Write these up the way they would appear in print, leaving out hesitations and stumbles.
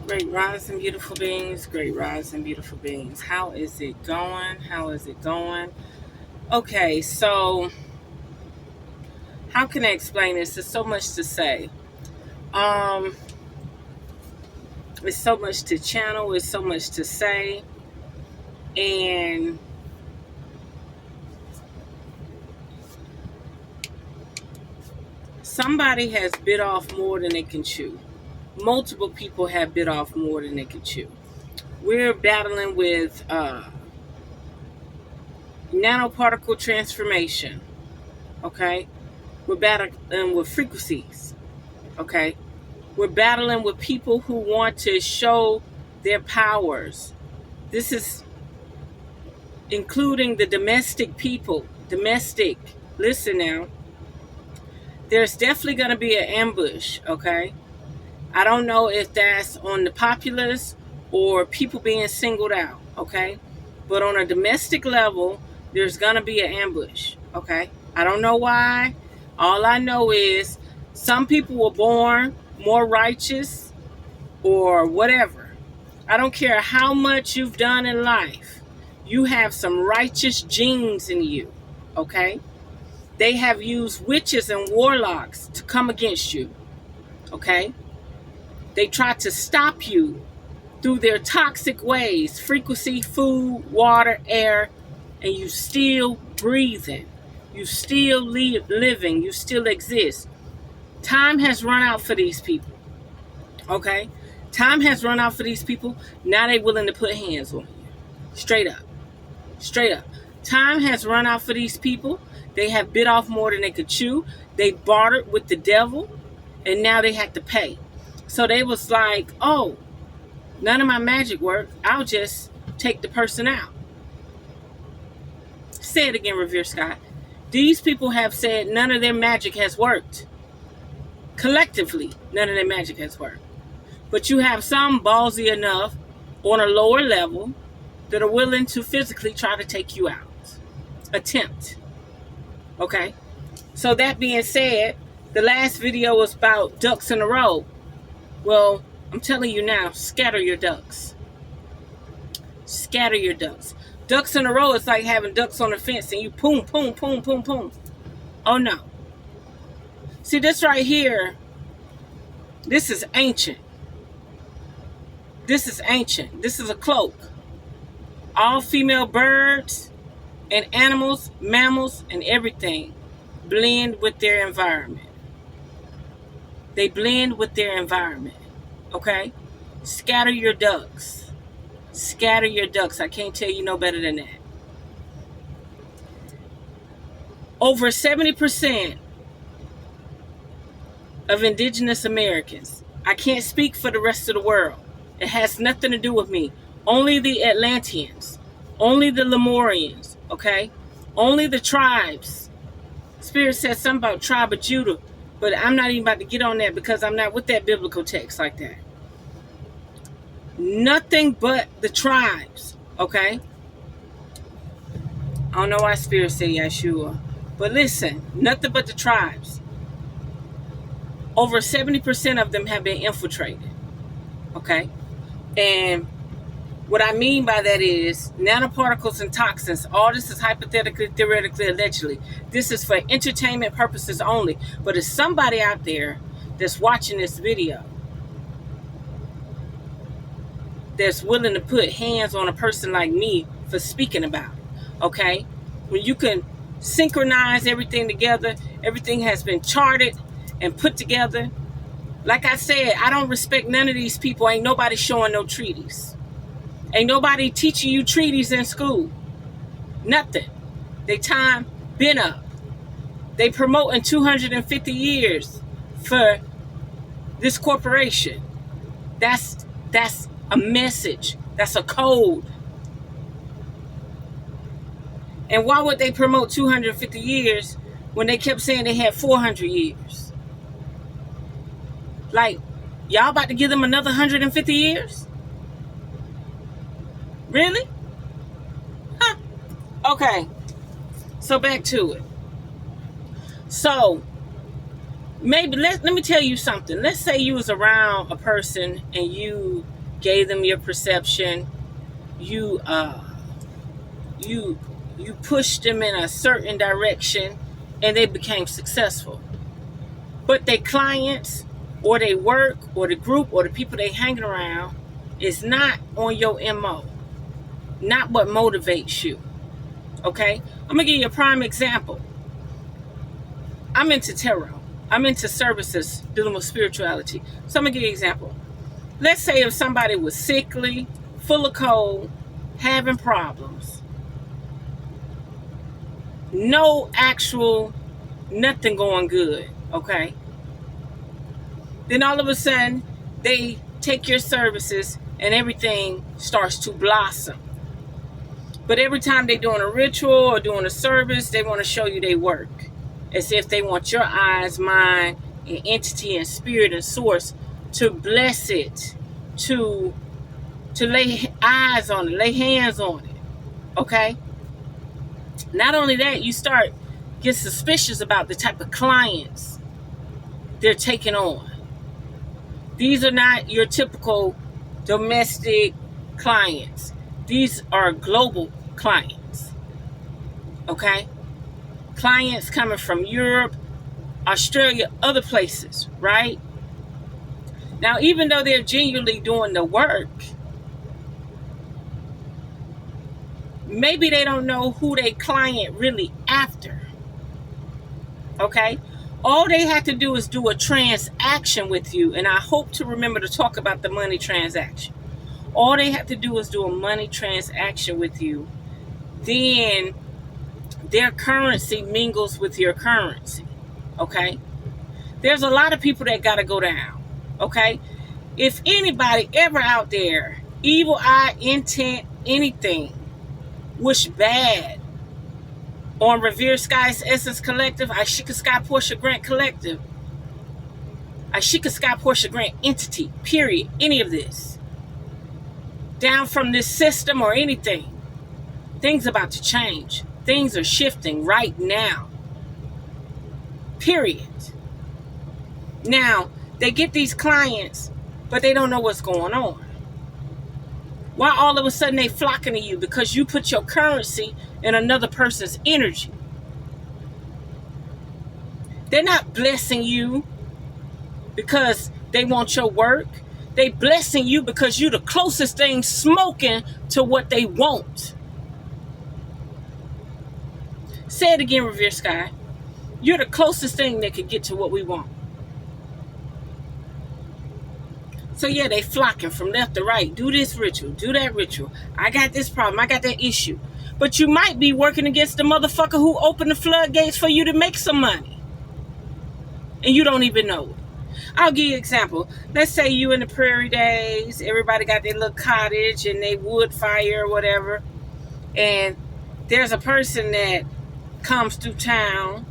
Great rising, beautiful beings. Great rising, beautiful beings. How is it going? How is it going? Okay, so how can I explain this? There's so much to say. It's so much to channel. It's so much to say, and somebody has bit off more than they can chew. Multiple people have bit off more than they can chew. We're battling with nanoparticle transformation. Okay, we're battling with frequencies. Okay, we're battling with people who want to show their powers. This is including the domestic people. Domestic. Listen now. There's definitely going to be an ambush, okay? I don't know if that's on the populace or people being singled out, okay? But on a domestic level, there's going to be an ambush, okay? I don't know why. All I know is some people were born more righteous or whatever. I don't care how much you've done in life. You have some righteous genes in you, okay? They have used witches and warlocks to come against you, okay? They try to stop you through their toxic ways, frequency, food, water, air, and you still breathing. You still living. You still exist. Time has run out for these people, okay? Time has run out for these people. Now they're willing to put hands on you. Straight up. Straight up. Time has run out for these people. They have bit off more than they could chew. They bartered with the devil, and now they have to pay. So they was like, oh, none of my magic worked. I'll just take the person out. Say it again, Revere Sky. These people have said none of their magic has worked. Collectively, none of their magic has worked. But you have some ballsy enough on a lower level that are willing to physically try to take you out. Attempt. Okay? So that being said, the last video was about ducks in a row. Well, I'm telling you now, scatter your ducks. Scatter your ducks. Ducks in a row is like having ducks on a fence and you boom, boom, boom, boom, boom. Oh no. See, this right here, this is ancient. This is ancient. This is a cloak. All female birds and animals, mammals, and everything blend with their environment. They blend with their environment. Okay? Scatter your ducks. Scatter your ducks. I can't tell you no better than that. Over 70% of indigenous Americans, I can't speak for the rest of the world. It has nothing to do with me. Only the Atlanteans. Only the Lemurians. Okay? Only the tribes. Spirit says something about tribe of Judah, but I'm not even about to get on that because I'm not with that biblical text like that. Nothing but the tribes. Okay? I don't know why Spirit said Yeshua. But listen, nothing but the tribes. Over 70% of them have been infiltrated. Okay? And what I mean by that is nanoparticles and toxins. All this is hypothetically, theoretically, allegedly. This is for entertainment purposes only. But if somebody out there that's watching this video that's willing to put hands on a person like me for speaking about it, okay? When you can synchronize everything together, everything has been charted and put together. Like I said, I don't respect none of these people. Ain't nobody showing no treaties. Ain't nobody teaching you treaties in school. Nothing. They time been up. They promoting 250 years for this corporation. That's a message. That's a code. And why would they promote 250 years when they kept saying they had 400 years? Like, y'all about to give them another 150 years? Really? Huh. Okay. So back to it. So maybe let me tell you something. Let's say you was around a person and you gave them your perception. You you you pushed them in a certain direction, and they became successful. But their clients, or their work, or the group, or the people they hanging around is not on your MO. Not what motivates you. Okay? I'm gonna give you a prime example. I'm into tarot. I'm into services dealing with spirituality. So I'm gonna give you an example. Let's say if somebody was sickly, full of cold, having problems, no actual, nothing going good, okay? Then all of a sudden, they take your services and everything starts to blossom. But every time they're doing a ritual or doing a service, they want to show you their work. As if they want your eyes, mind, and entity and spirit and source to bless it, to lay eyes on it, lay hands on it. Okay? Not only that, you start get suspicious about the type of clients they're taking on. These are not your typical domestic clients. These are global clients. Okay? Clients coming from Europe, Australia, other places, right? Now, even though they're genuinely doing the work, maybe they don't know who their client really after. Okay? All they have to do is do a transaction with you, and I hope to remember to talk about the money transaction. All they have to do is do a money transaction with you. Then their currency mingles with your currency. Okay? There's a lot of people that got to go down. Okay? If anybody ever out there, evil eye, intent, anything, wish bad on RevereSkye'sEssence Collective, Ashika Sky Portia Grant Collective, Ashika Sky Portia Grant Entity, period, any of this, down from this system or anything, things about to change. Things are shifting right now. Period. Now, they get these clients, but they don't know what's going on. Why all of a sudden they flocking to you? Because you put your currency in another person's energy. They're not blessing you because they want your work. They blessing you because you're the closest thing smoking to what they want. Say it again, Revere Sky. You're the closest thing that could get to what we want. So yeah, they flocking from left to right. Do this ritual, do that ritual. I got this problem, I got that issue. But you might be working against the motherfucker who opened the floodgates for you to make some money. And you don't even know it. I'll give you an example. Let's say you in the prairie days, everybody got their little cottage and they wood fire or whatever. And there's a person that comes through town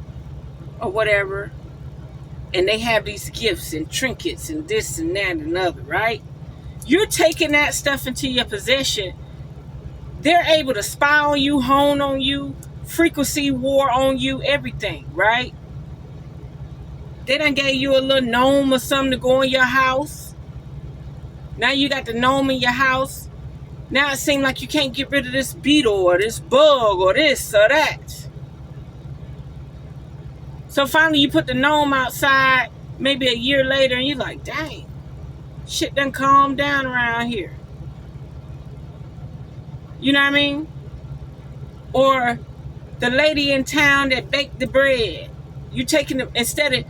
or whatever, and they have these gifts and trinkets and this and that and other, right? You're taking that stuff into your possession. They're able to spy on you, hone on you, frequency war on you, everything, right? They done gave you a little gnome or something to go in your house. Now you got the gnome in your house. Now it seems like you can't get rid of this beetle or this bug or this or that. So finally you put the gnome outside maybe a year later and you're like, dang, shit done calmed down around here. You know what I mean? Or the lady in town that baked the bread. You taking them, instead of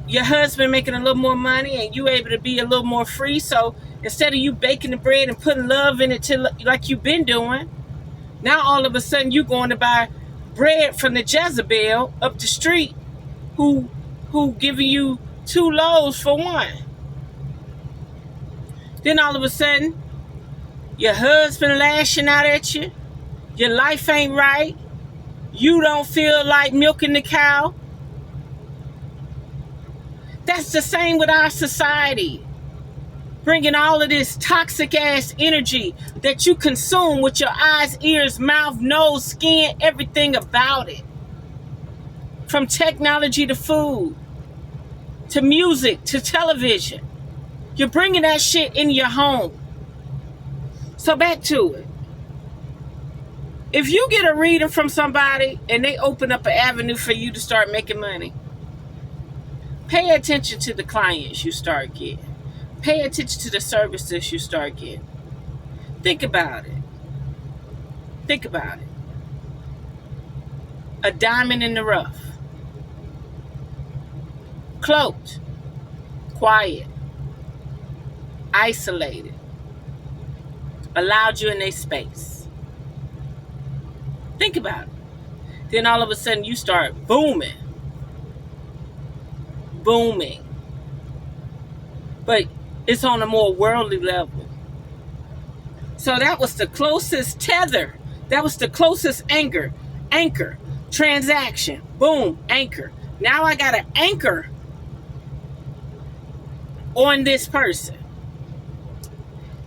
your husband making a little more money and you able to be a little more free. So instead of you baking the bread and putting love in it like you've been doing, now all of a sudden you going to buy bread from the Jezebel up the street who giving you 2 loaves for 1. Then all of a sudden, your husband lashing out at you. Your life ain't right. You don't feel like milking the cow. That's the same with our society. Bringing all of this toxic ass energy that you consume with your eyes, ears, mouth, nose, skin, everything about it. From technology to food, to music, to television. You're bringing that shit in your home. So back to it. If you get a reading from somebody and they open up an avenue for you to start making money, pay attention to the clients you start getting. Pay attention to the services you start getting. Think about it. Think about it. A diamond in the rough. Cloaked. Quiet. Isolated. Allowed you in their space. Think about it. Then all of a sudden you start booming. Booming. But it's on a more worldly level. So that was the closest tether. That was the closest anchor. Transaction. Boom. Anchor. Now I got an anchor on this person.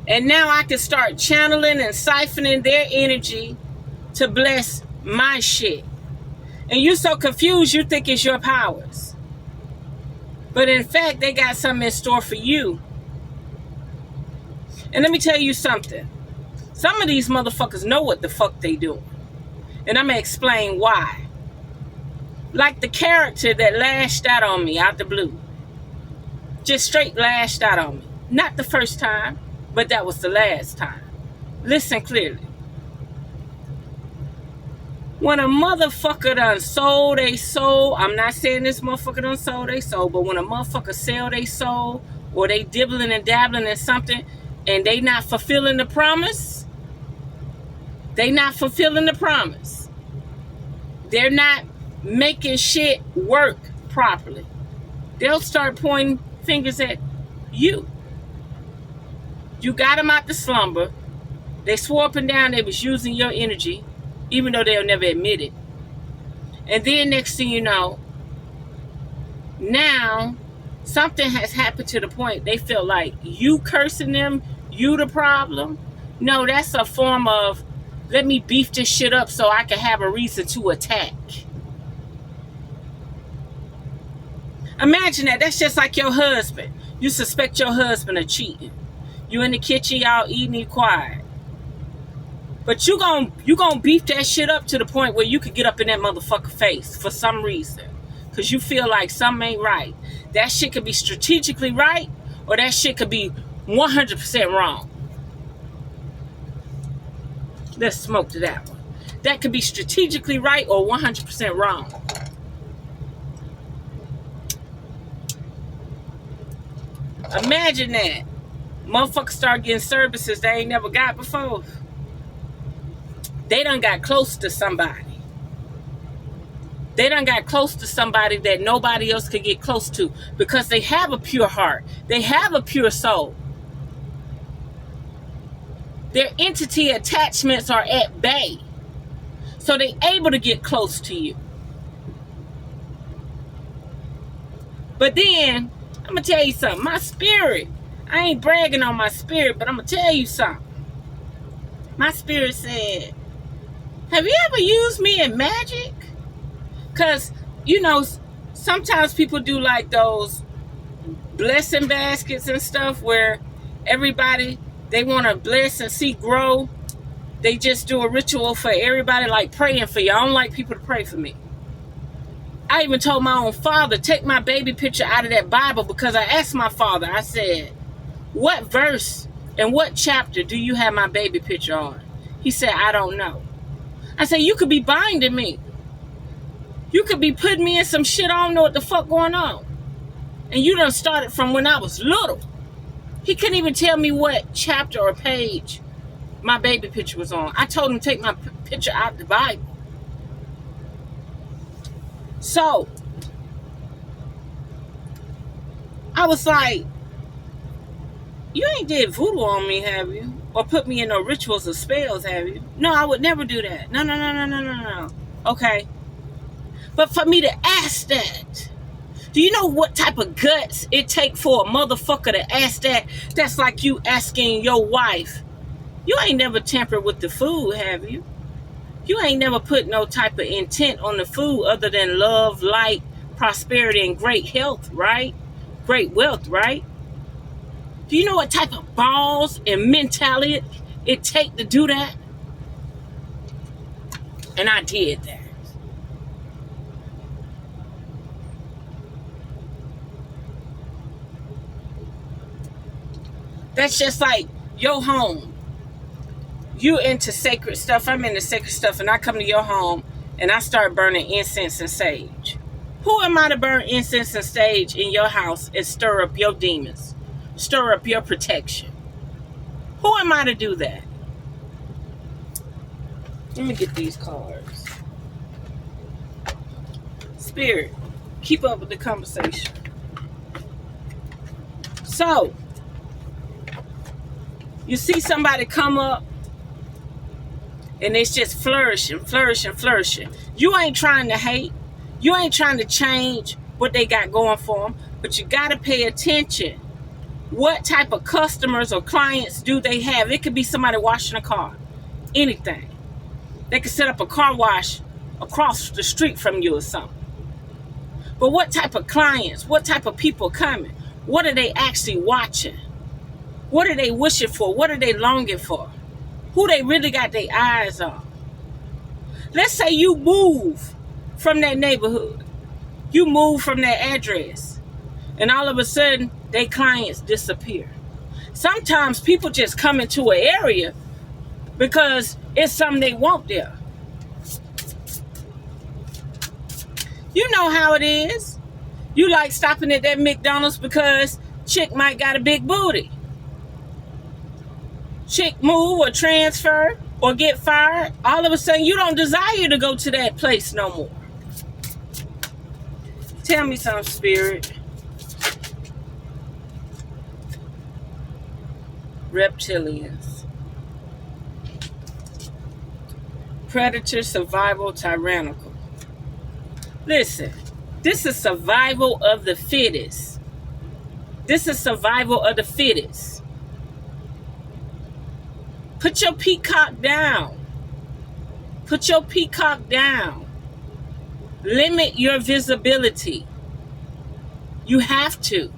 And now I can start channeling and siphoning their energy to bless my shit. And you so confused you think it's your powers. But in fact, they got something in store for you. And let me tell you something. Some of these motherfuckers know what the fuck they do. And I'm going to explain why. Like the character that lashed out on me out the blue. Just straight lashed out on me. Not the first time, but that was the last time. Listen clearly. When a motherfucker done sold they soul, I'm not saying this motherfucker done sold they soul, but when a motherfucker sell they soul, or they dibbling and dabbling in something, and they not fulfilling the promise, they not fulfilling the promise. They're not making shit work properly. They'll start pointing fingers at you. You got them out the slumber. They swore up and down they was using your energy, even though they'll never admit it. And then next thing you know, now something has happened to the point they feel like you cursing them, you the problem. No, that's a form of, let me beef this shit up so I can have a reason to attack. Imagine that. That's just like your husband. You suspect your husband of cheating. You in the kitchen, y'all eating, you quiet. But you gon' beef that shit up to the point where you could get up in that motherfucker face for some reason. Because you feel like something ain't right. That shit could be strategically right, or that shit could be 100% wrong. Let's smoke to that one. That could be strategically right or 100% wrong. Imagine that. Motherfuckers start getting services they ain't never got before. They done got close to somebody. They done got close to somebody that nobody else could get close to because they have a pure heart. They have a pure soul. Their entity attachments are at bay. So they able to get close to you. But then, I'm going to tell you something. My spirit, I ain't bragging on my spirit, but I'm going to tell you something. My spirit said, have you ever used me in magic? Because, you know, sometimes people do like those blessing baskets and stuff where everybody, they want to bless and see grow. They just do a ritual for everybody, like praying for you. I don't like people to pray for me. I even told my own father, take my baby picture out of that Bible, because I asked my father, I said, what verse and what chapter do you have my baby picture on? He said, I don't know. I said, you could be binding me. You could be putting me in some shit I don't know what the fuck going on. And you done started from when I was little. He couldn't even tell me what chapter or page my baby picture was on. I told him to take my picture out of the Bible. So, I was like, you ain't did voodoo on me, have you? Or put me in no rituals or spells, have you? No, I would never do that. No. Okay. But for me to ask that, do you know what type of guts it take for a motherfucker to ask that? That's like you asking your wife, you ain't never tampered with the food, have you? You ain't never put no type of intent on the food other than love, light, prosperity, and great health, right? Great wealth, right? Do you know what type of balls and mentality it take to do that? And I did that. That's just like your home. You into sacred stuff, I'm into sacred stuff, and I come to your home and I start burning incense and sage. Who am I to burn incense and sage in your house and stir up your demons? Stir up your protection? Who am I to do that? Let me get these cards. Spirit, keep up with the conversation. So, you see somebody come up and it's just flourishing, flourishing, flourishing. You ain't trying to hate. You ain't trying to change what they got going for them, but you got to pay attention. What type of customers or clients do they have? It could be somebody washing a car, anything. They could set up a car wash across the street from you or something. But what type of clients, what type of people coming? What are they actually watching? What are they wishing for? What are they longing for? Who they really got their eyes on? Let's say you move from that neighborhood. You move from that address. And all of a sudden, their clients disappear. Sometimes people just come into an area because it's something they want there. You know how it is. You like stopping at that McDonald's because chick might got a big booty. Chick move or transfer or get fired. All of a sudden, you don't desire to go to that place no more. Tell me something, Spirit. Reptilians. Predator, survival, tyrannical. Listen, this is survival of the fittest. This is survival of the fittest. Put your peacock down. Put your peacock down. Limit your visibility. You have to.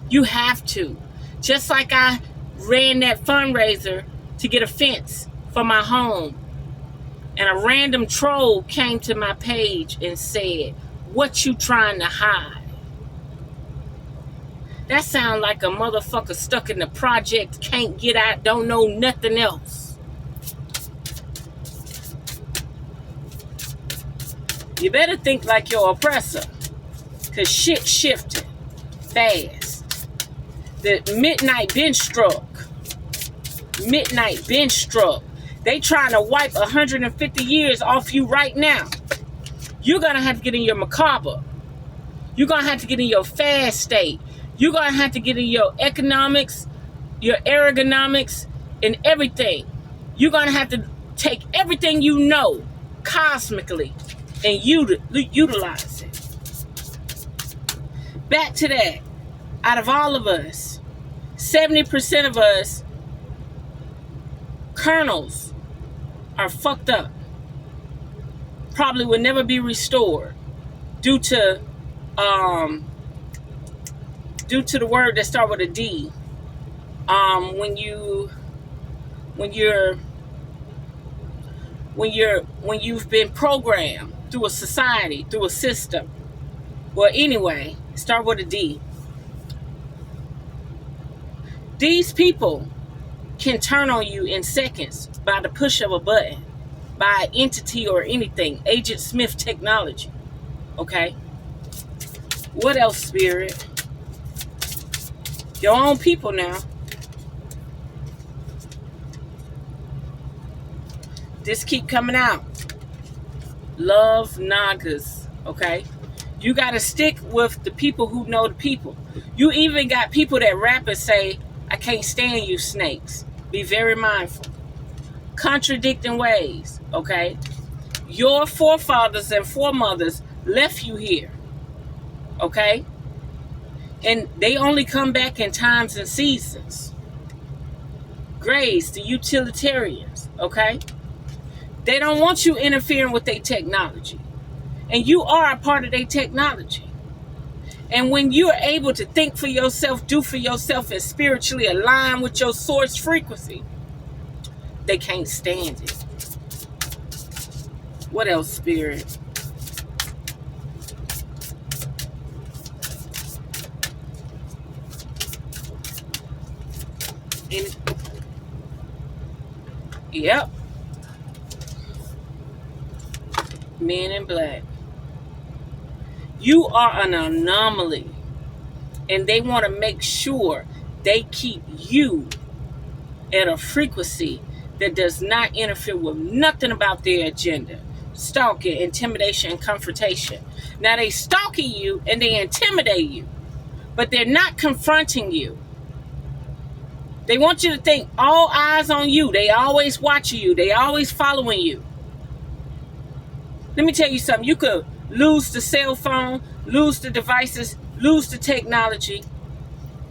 You have to. Just like I ran that fundraiser to get a fence for my home. And a random troll came to my page and said, "What you trying to hide?" That sound like a motherfucker stuck in the project, can't get out, don't know nothing else. You better think like your oppressor, because shit shifted fast. The midnight been struck. Midnight been struck. They trying to wipe 150 years off you right now. You're going to have to get in your macabre. You're going to have to get in your fast state. You're going to have to get in your economics, your ergonomics, and everything. You're going to have to take everything you know cosmically and utilize it. Back to that. Out of all of us, 70% of us kernels are fucked up. Probably will never be restored due to the word that start with a D. When you've been programmed through a society, through a system. Well, anyway, start with a D. These people can turn on you in seconds by the push of a button, by an entity or anything. Agent Smith technology. Okay? What else, Spirit? Your own people now. This keep coming out. Love Nagas. Okay? You got to stick with the people who know the people. You even got people that rap and say, "I can't stand you snakes." Be very mindful. Contradicting ways, okay? Your forefathers and foremothers left you here, okay? And they only come back in times and seasons. Grays, the utilitarians, okay? They don't want you interfering with their technology. And you are a part of their technology. And when you are able to think for yourself, do for yourself, and spiritually align with your source frequency, they can't stand it. What else, Spirit? Yep. Men in black. You are an anomaly. And they want to make sure they keep you at a frequency that does not interfere with nothing about their agenda. Stalking, intimidation, and confrontation. Now they stalking you and they intimidate you, but they're not confronting you. They want you to think all eyes on you. They always watching you. They always following you. Let me tell you something. You could lose the cell phone, lose the devices, lose the technology,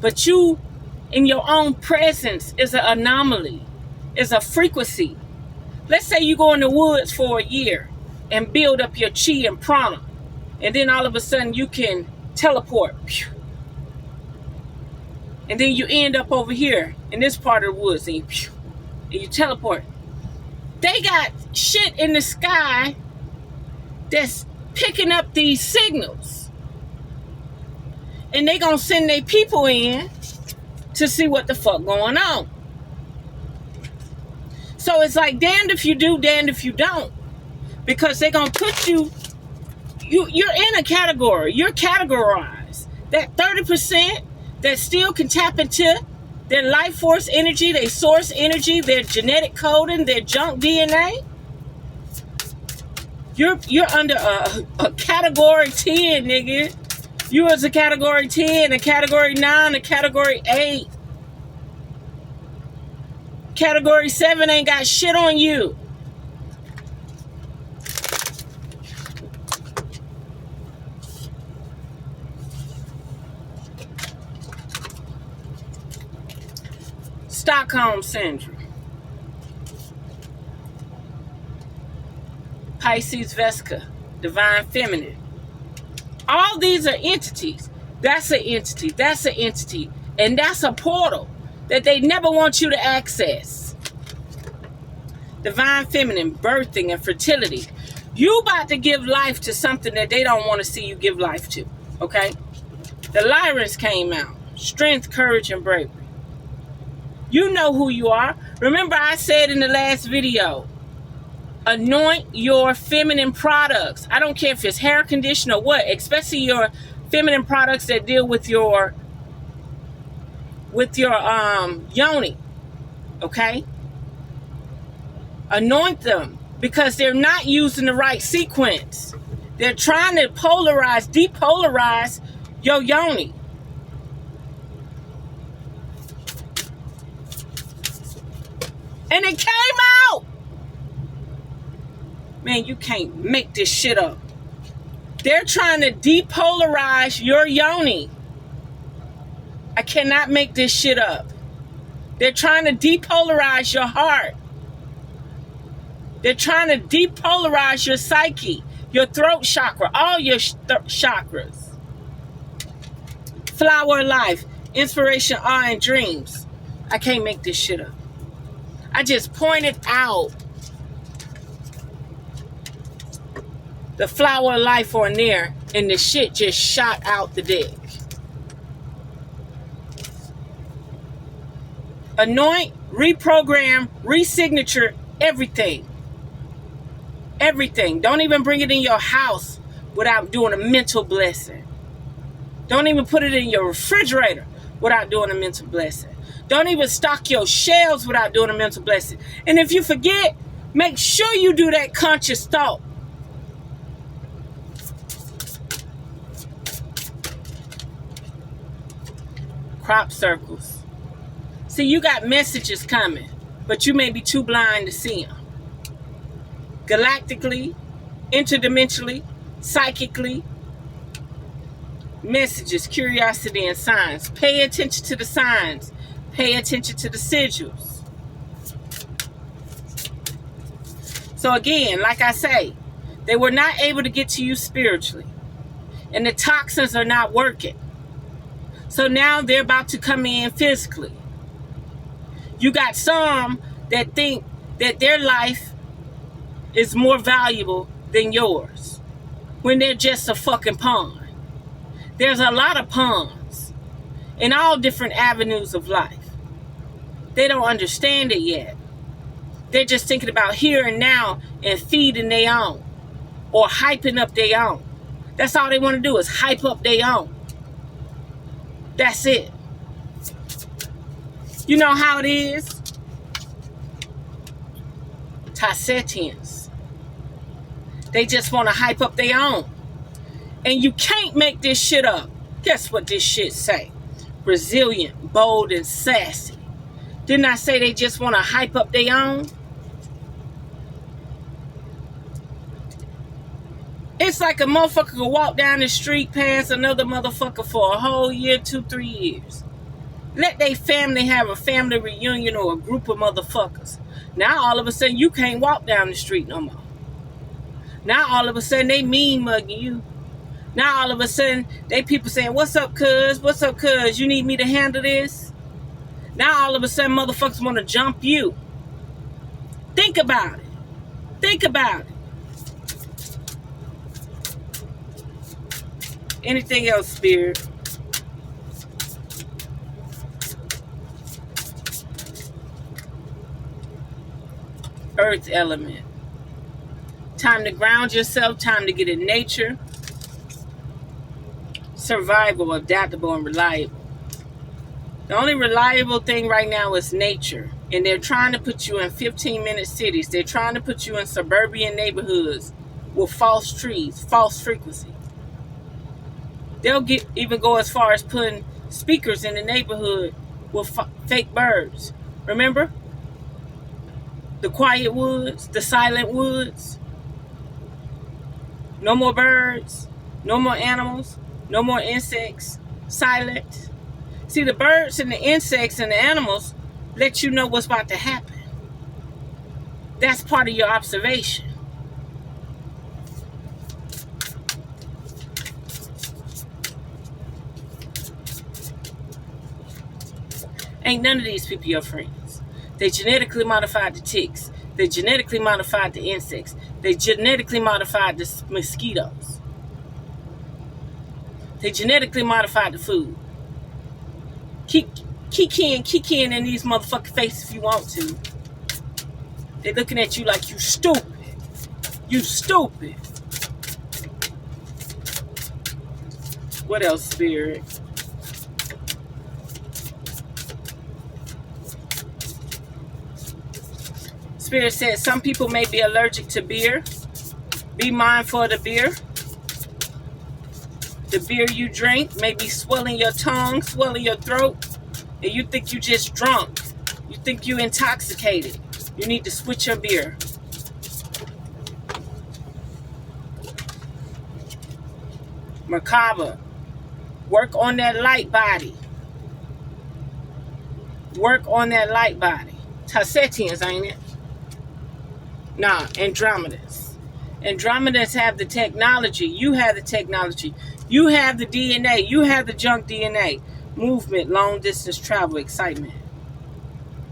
but you in your own presence is an anomaly, is a frequency. Let's say you go in the woods for a year and build up your chi and prana, and then all of a sudden you can teleport. And then you end up over here in this part of the woods and you teleport. They got shit in the sky that's picking up these signals. And they gonna send their people in to see what the fuck going on. So it's like damned if you do, damned if you don't. Because they gonna put you're in a category. You're categorized. That 30% that still can tap into their life force energy, their source energy, their genetic coding, their junk DNA. You're under a category 10, nigga. You was a category 10, a category 9, a category 8. Category 7 ain't got shit on you. Stockholm Syndrome. Pisces Vesica, Divine Feminine. All these are entities. That's an entity. That's an entity. And that's a portal that they never want you to access. Divine Feminine, birthing and fertility. You about to give life to something that they don't want to see you give life to. Okay? The Lyrians came out. Strength, courage, and bravery. You know who you are. Remember I said in the last video, anoint your feminine products. I don't care if it's hair conditioner or what, especially your feminine products that deal with your yoni. Okay? Anoint them because they're not using the right sequence. They're trying to depolarize your yoni. And it came out. Man, you can't make this shit up. They're trying to depolarize your yoni. I cannot make this shit up. They're trying to depolarize your heart. They're trying to depolarize your psyche, your throat chakra, all your chakras. Flower of life, inspiration, awe, and dreams. I can't make this shit up. I just pointed out the flower of life on there, and the shit just shot out the deck. Anoint, reprogram, resignature, everything. Everything. Don't even bring it in your house without doing a mental blessing. Don't even put it in your refrigerator without doing a mental blessing. Don't even stock your shelves without doing a mental blessing. And if you forget, make sure you do that conscious thought. Crop circles. See, you got messages coming, but you may be too blind to see them. Galactically, interdimensionally, psychically, messages, curiosity, and signs. Pay attention to the signs. Pay attention to the sigils. So again, like I say, they were not able to get to you spiritually. and the toxins are not working. So now they're about to come in physically. You got some that think that their life is more valuable than yours when they're just a fucking pawn. There's a lot of pawns in all different avenues of life. They don't understand it yet. They're just thinking about here and now and feeding their own or hyping up their own. That's all they want to do is hype up their own. That's it. You know how it is? Tassetians. They just want to hype up their own. And you can't make this shit up. Guess what this shit say? Resilient, bold, and sassy. Didn't I say they just want to hype up their own? It's like a motherfucker could walk down the street past another motherfucker for a whole year, 2-3 years. Let their family have a family reunion or a group of motherfuckers. Now all of a sudden you can't walk down the street no more. Now all of a sudden they mean mugging you. Now all of a sudden they people saying, what's up cuz? What's up cuz? You need me to handle this? Now all of a sudden motherfuckers want to jump you. Think about it. Think about it. Anything else, Spirit? Earth element. Time to ground yourself. Time to get in nature. Survival, adaptable, and reliable. The only reliable thing right now is nature. And they're trying to put you in 15-minute cities. They're trying to put you in suburban neighborhoods with false trees, false frequency. They'll even go as far as putting speakers in the neighborhood with fake birds. Remember? The quiet woods, the silent woods. No more birds, no more animals, no more insects. Silent. See, the birds and the insects and the animals let you know what's about to happen. That's part of your observation. Ain't none of these people your friends. They genetically modified the ticks. They genetically modified the insects. They genetically modified the mosquitoes. They genetically modified the food. Kick in in these motherfucking faces if you want to. They're looking at you like you stupid. You stupid. What else, Spirit? Spirit said some people may be allergic to beer. Be mindful of the beer. The beer you drink may be swelling your tongue, swelling your throat, and you think you just drunk. You think you intoxicated. You need to switch your beer. Merkaba. Work on that light body. Work on that light body. Tassetians, ain't it? Nah, Andromedas. Andromedas have the technology. You have the technology. You have the DNA. You have the junk DNA. Movement, long distance travel, excitement.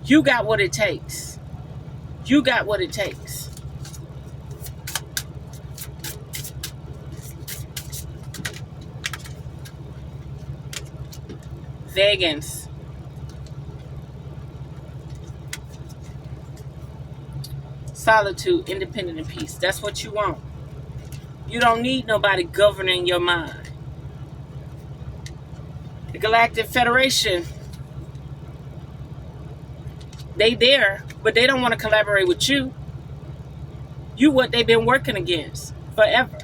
You got what it takes. You got what it takes. Vegans. Solitude, independent, and peace. That's what you want. You don't need nobody governing your mind. The Galactic Federation, they there, but they don't want to collaborate with you. You what they've been working against forever.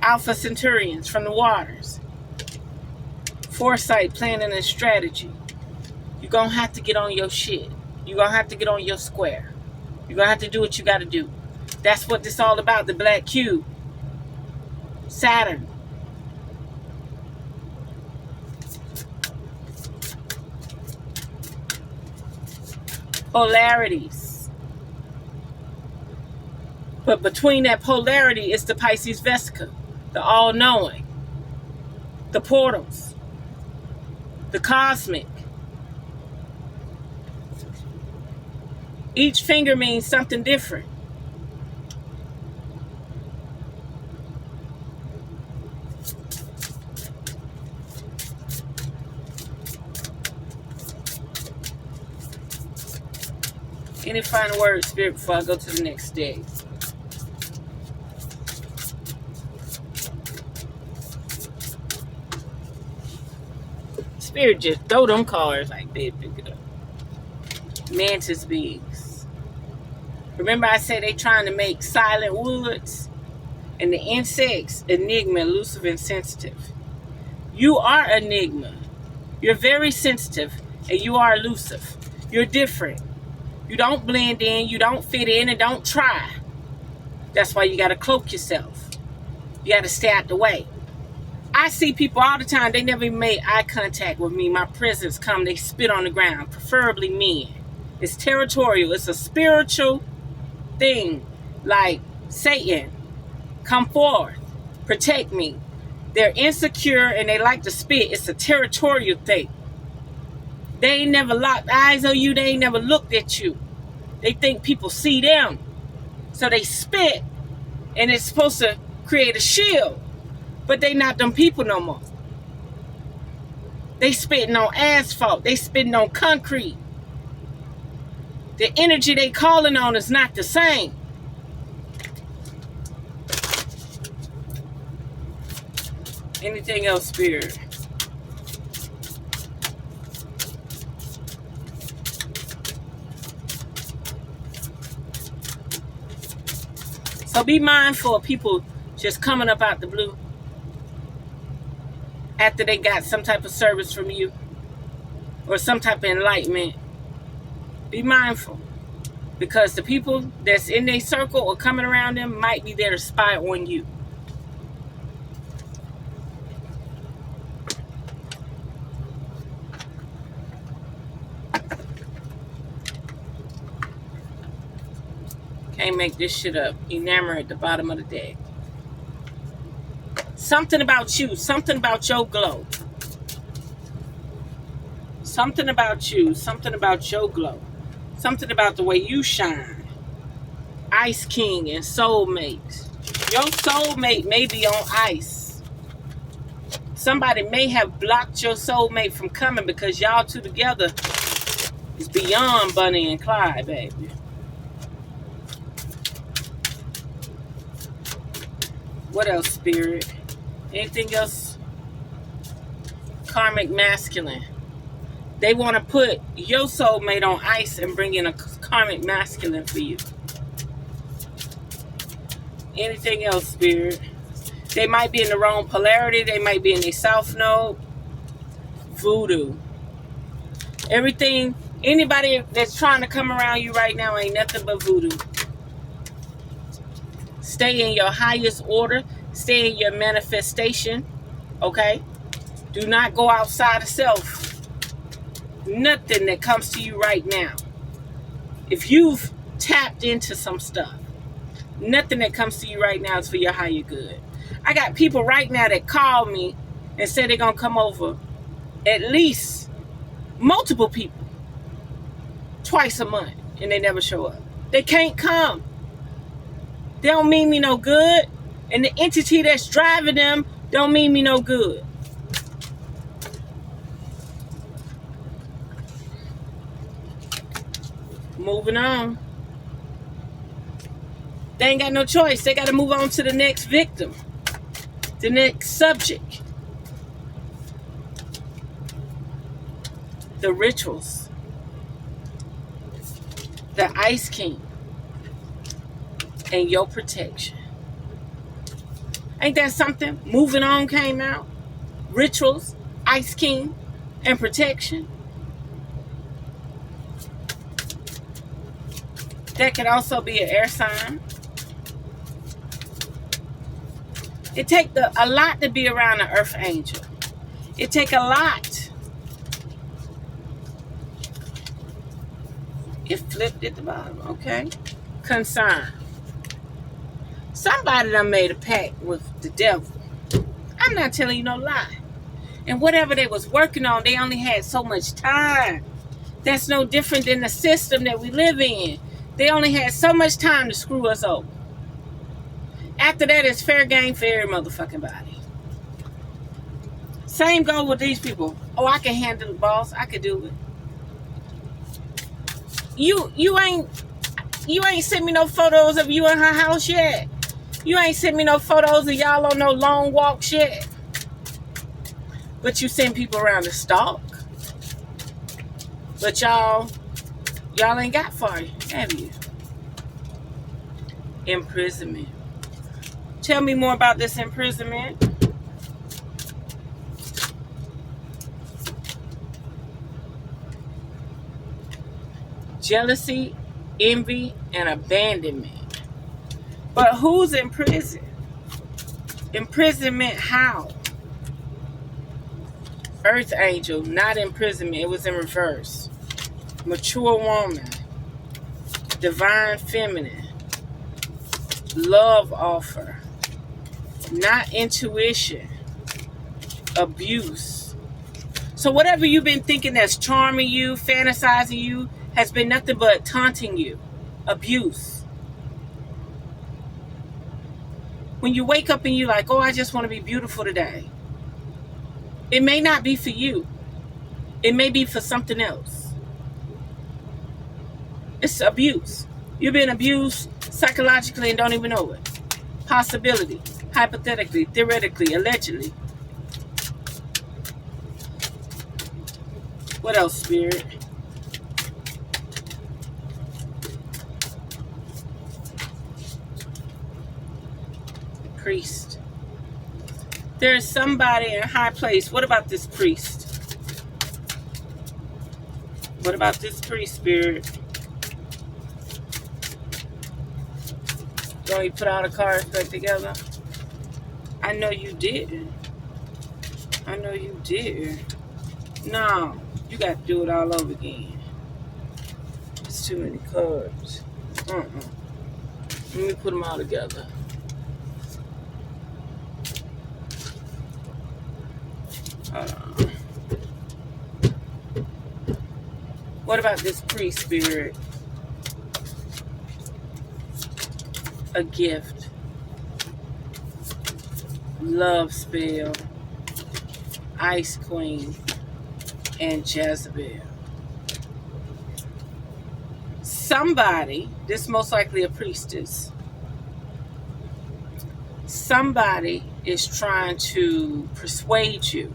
Alpha Centurions from the waters. Foresight, planning, and strategy. You're going to have to get on your shit. You're going to have to get on your square. You're going to have to do what you got to do. That's what this all about, the black cube. Saturn. Polarities. But between that polarity is the Pisces Vesica. the all-knowing, the portals, the cosmic. Each finger means something different. Any final words, Spirit, before I go to the next day? Spirit just throw them cards like they pick it up. Mantis beings. Remember I said they trying to make silent woods? And the insects, Enigma, elusive, and sensitive. You are Enigma. You're very sensitive, and you are elusive. You're different. You don't blend in, you don't fit in, and don't try. That's why you got to cloak yourself. You got to stay out the way. I see people all the time, they never even made eye contact with me. My presence come, they spit on the ground, preferably men. It's territorial. It's a spiritual thing. Like Satan, come forth, protect me. They're insecure and they like to spit. It's a territorial thing. They ain't never locked eyes on you. They ain't never looked at you. They think people see them. So they spit and it's supposed to create a shield. But they not them people no more. They spitting on asphalt. They spitting on concrete. The energy they calling on is not the same. Anything else, Spirit? So be mindful of people just coming up out the blue after they got some type of service from you or some type of enlightenment. Be mindful, because the people that's in their circle or coming around them might be there to spy on you. Can't make this shit up. Enamor at the bottom of the deck. Something about you. Something about your glow. Something about you. Something about your glow. Something about the way you shine. Ice King and soulmate. Your soulmate may be on ice. Somebody may have blocked your soulmate from coming because y'all two together is beyond Bunny and Clyde, baby. What else, Spirit? Anything else? Karmic masculine. They want to put your soulmate on ice and bring in a karmic masculine for you. Anything else, Spirit? They might be in the wrong polarity. They might be in the south node. Voodoo. Everything, anybody that's trying to come around you right now ain't nothing but voodoo. Stay in your highest order. Stay in your manifestation. Okay? Do not go outside of self. Nothing that comes to you right now. If you've tapped into some stuff, nothing that comes to you right now is for your higher good. I got people right now that call me and say they're going to come over. At least multiple people. Twice a month. And they never show up. They can't come. They don't mean me no good. And the entity that's driving them don't mean me no good. Moving on. They ain't got no choice. They got to move on to the next victim. The next subject. The rituals. The Ice King. And your protection. Ain't that something? Moving on came out. Rituals, Ice King, and protection. That could also be an air sign. It take a lot to be around an earth angel. It take a lot. It flipped at the bottom, okay? Concern. Somebody done made a pact with the devil. I'm not telling you no lie. And whatever they was working on, they only had so much time. That's no different than the system that we live in. They only had so much time to screw us over. After that, it's fair game for every motherfucking body. Same goes with these people. Oh, I can handle it, boss. I can do it. You ain't sent me no photos of you in her house yet. You ain't sent me no photos of y'all on no long walks yet. But you send people around to stalk. But y'all ain't got far, have you? Imprisonment. Tell me more about this imprisonment. Jealousy, envy, and abandonment. But who's in prison? Imprisonment how? Earth angel, not imprisonment. It was in reverse. Mature woman. Divine feminine. Love offer. Not intuition. Abuse. So whatever you've been thinking that's charming you, fantasizing you, has been nothing but taunting you. Abuse. When you wake up and you're like, oh, I just want to be beautiful today. It may not be for you. It may be for something else. It's abuse. You've been abused psychologically and don't even know it. Possibility. Hypothetically. Theoretically. Allegedly. What else, Spirit? Priest. There's somebody in a high place. What about this priest? What about this priest, Spirit? Don't you put all the cards back together? I know you did. I know you did. No, you got to do it all over again. It's too many cards. Let me put them all together. What about this priest, Spirit? A gift. Love spell. Ice Queen. And Jezebel. Somebody, this most likely a priestess, somebody is trying to persuade you.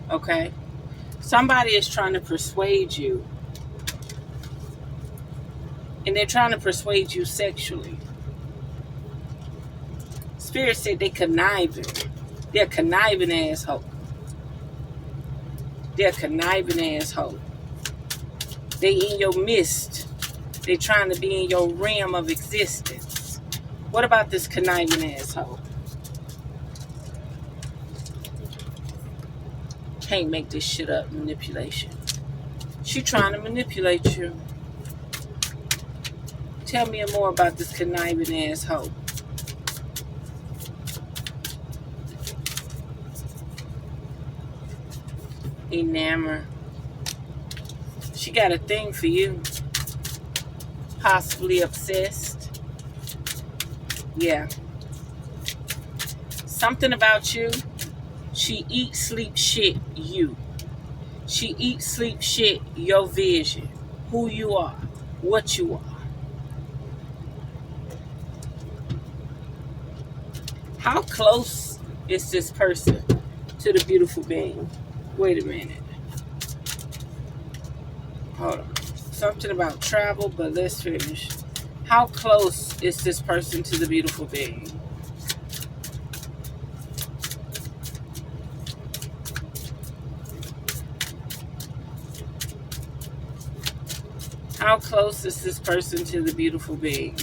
Okay? Somebody is trying to persuade you. And they're trying to persuade you sexually. Spirit said they conniving. They're conniving asshole. They're conniving asshole. They in your midst. They trying to be in your realm of existence. What about this conniving asshole? Can't make this shit up. Manipulation. She trying to manipulate you. Tell me more about this conniving asshole. Enamor. She got a thing for you. Possibly obsessed. Yeah. Something about you. She eat, sleep, shit you. She eat, sleep, shit your vision. Who you are. What you are. How close is this person to the beautiful being? Wait a minute. Hold on. Something about travel, but let's finish. How close is this person to the beautiful being? How close is this person to the beautiful being?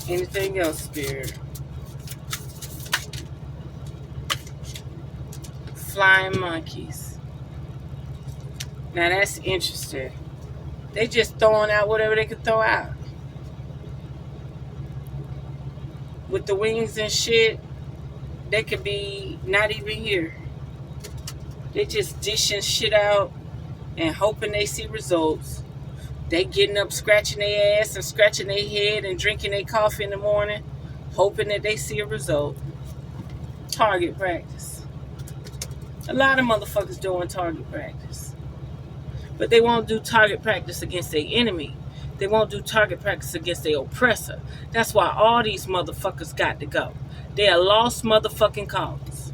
Anything else, Spirit? Flying monkeys. Now that's interesting. They just throwing out whatever they could throw out. with the wings and shit, they could be not even here. They just dishing shit out and hoping they see results. They getting up, scratching their ass and scratching their head and drinking their coffee in the morning, hoping that they see a result. Target practice. A lot of motherfuckers doing target practice. But they won't do target practice against their enemy. They won't do target practice against their oppressor. That's why all these motherfuckers got to go. They are lost motherfucking cause.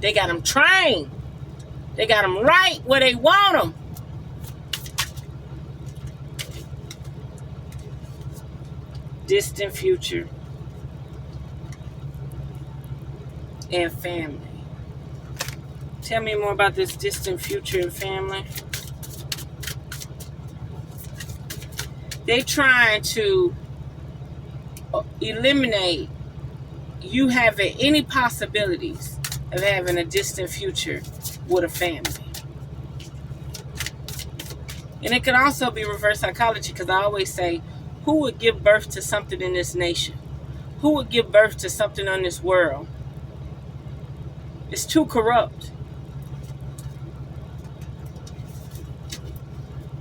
They got them trained. They got them right where they want them. Distant future and family. Tell me more about this distant future and family. They trying to eliminate you having any possibilities of having a distant future with a family. And it can also be reverse psychology, because I always say, who would give birth to something in this nation? Who would give birth to something on this world? It's too corrupt.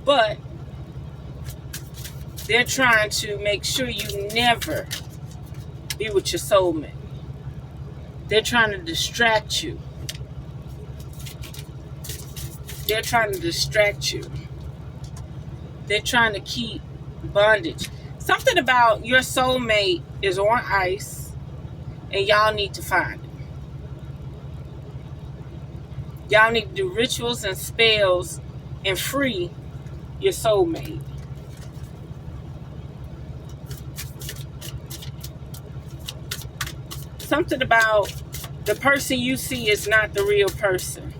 But they're trying to make sure you never be with your soulmate. They're trying to distract you. They're trying to distract you. They're trying to keep bondage. Something about your soulmate is on ice, and y'all need to find it. Y'all need to do rituals and spells and free your soulmate. Something about the person you see is not the real person.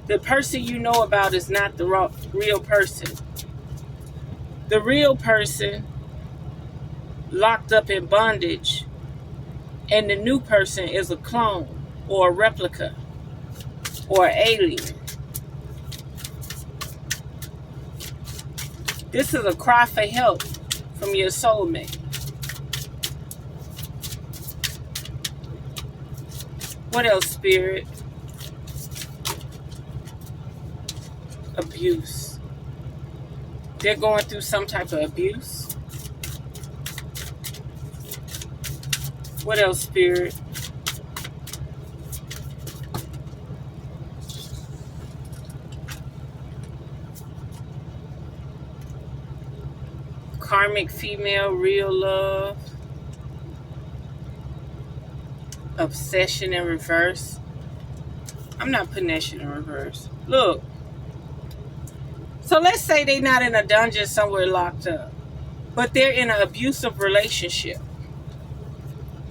The person you know about is not the real person. The real person locked up in bondage, and the new person is a clone or a replica or an alien. This is a cry for help from your soulmate. What else, Spirit? Abuse. They're going through some type of abuse. What else, Spirit? Karmic female, real love. Obsession in reverse. I'm not putting that shit in reverse. Look. So let's say they're not in a dungeon somewhere locked up, but they're in an abusive relationship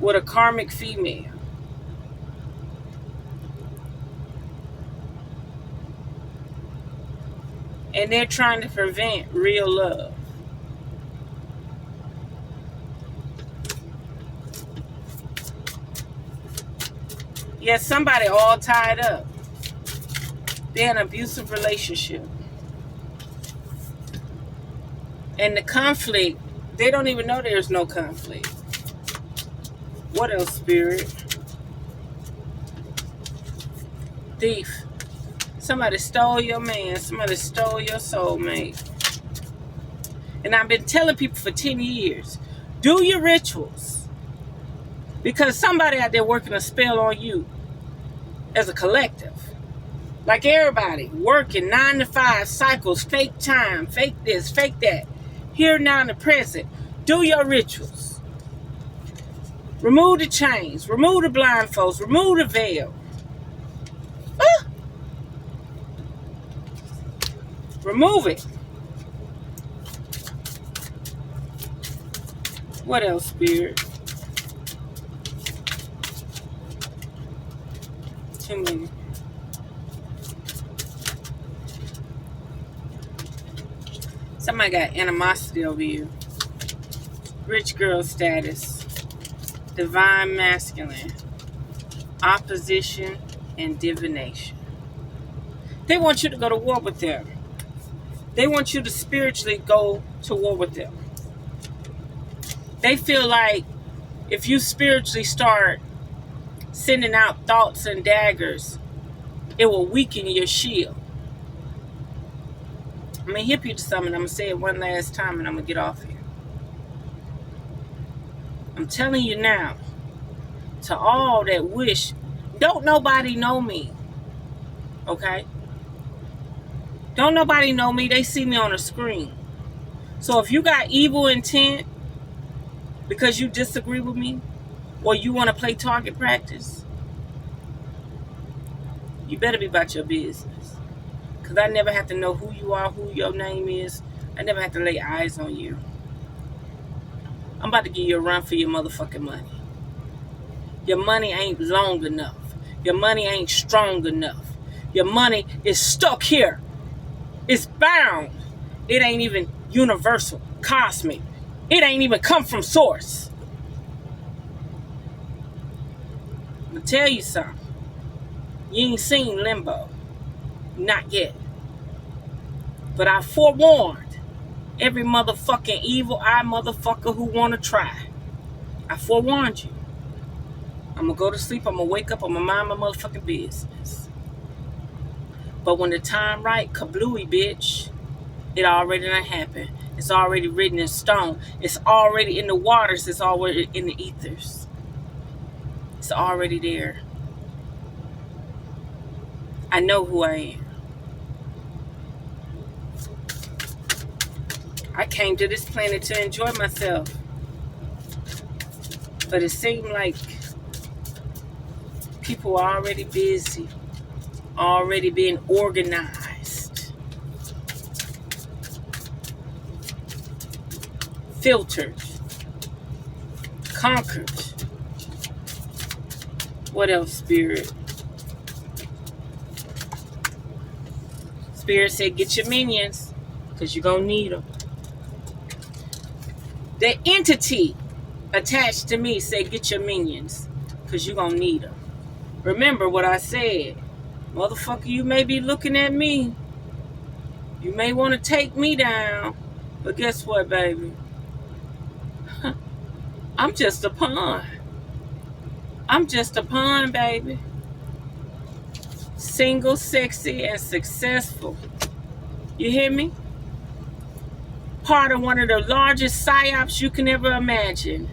with a karmic female. And they're trying to prevent real love. Yeah, somebody all tied up. They're in an abusive relationship. And the conflict, they don't even know there's no conflict. What else, Spirit? Thief. Somebody stole your man. Somebody stole your soulmate. And I've been telling people for 10 years, do your rituals. Because somebody out there working a spell on you as a collective. Like everybody, working 9 to 5 cycles, fake time, fake this, fake that. Here, now, in the present. Do your rituals. Remove the chains. Remove the blindfolds. Remove the veil. Remove it. What else, Spirit? Too many. Somebody got animosity over you. Rich girl status. Divine masculine. Opposition and divination. They want you to go to war with them. They want you to spiritually go to war with them. They feel like if you spiritually start sending out thoughts and daggers, it will weaken your shield. I'm going to hip you to something. I'm going to say it one last time and I'm going to get off here. I'm telling you now, to all that wish, don't nobody know me. Okay? Don't nobody know me. They see me on a screen. So if you got evil intent because you disagree with me or you want to play target practice, you better be about your business. Because I never have to know who you are, who your name is. I never have to lay eyes on you. I'm about to give you a run for your motherfucking money. Your money ain't long enough. Your money ain't strong enough. Your money is stuck here. It's bound. It ain't even universal, cosmic. It ain't even come from source. I'm going to tell you something. You ain't seen limbo. Not yet. But I forewarned every motherfucking evil eye motherfucker who want to try. I forewarned you. I'm going to go to sleep. I'm going to wake up. I'm going to mind my motherfucking business. But when the time right, kablooey, bitch, it already done happened. It's already written in stone. It's already in the waters. It's already in the ethers. It's already there. I know who I am. I came to this planet to enjoy myself. But it seemed like people are already busy, already being organized, filtered, conquered. What else, Spirit? Spirit said, get your minions, because you're going to need them. The entity attached to me said, get your minions, because you're going to need them. Remember what I said. Motherfucker, you may be looking at me. You may want to take me down. But guess what, baby? I'm just a pawn. I'm just a pawn, baby. Single, sexy, and successful. You hear me? Part of one of the largest psyops you can ever imagine.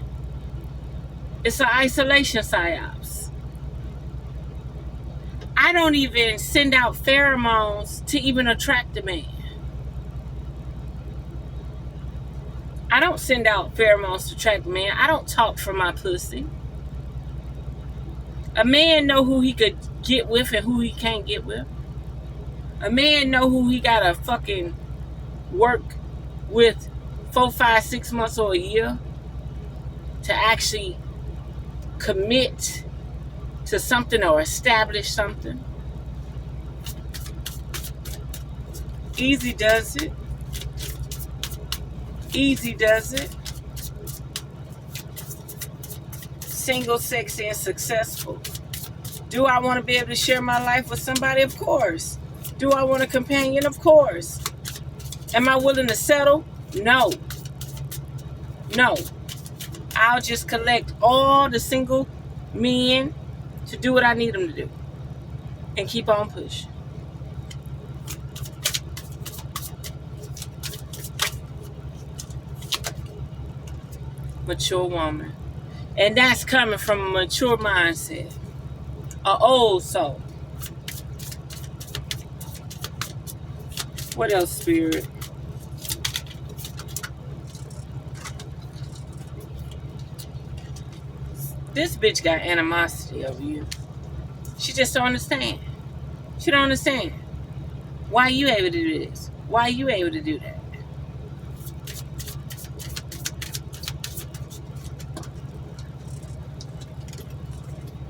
It's an isolation psyops. I don't even send out pheromones to even attract a man. I don't send out pheromones to attract a man. I don't talk for my pussy. A man know who he could get with and who he can't get with. A man know who he gotta fucking work with 4, 5, 6 months or a year to actually commit to something or establish something. Easy does it. Easy does it. Single, sexy, and successful. Do I want to be able to share my life with somebody? Of course. Do I want a companion? Of course. Am I willing to settle? No. No. I'll just collect all the single men to do what I need them to do. And keep on pushing. Mature woman. And that's coming from a mature mindset. An old soul. What else, Spirit? This bitch got animosity over you. She just don't understand. She don't understand. Why you able to do this? Why you able to do that?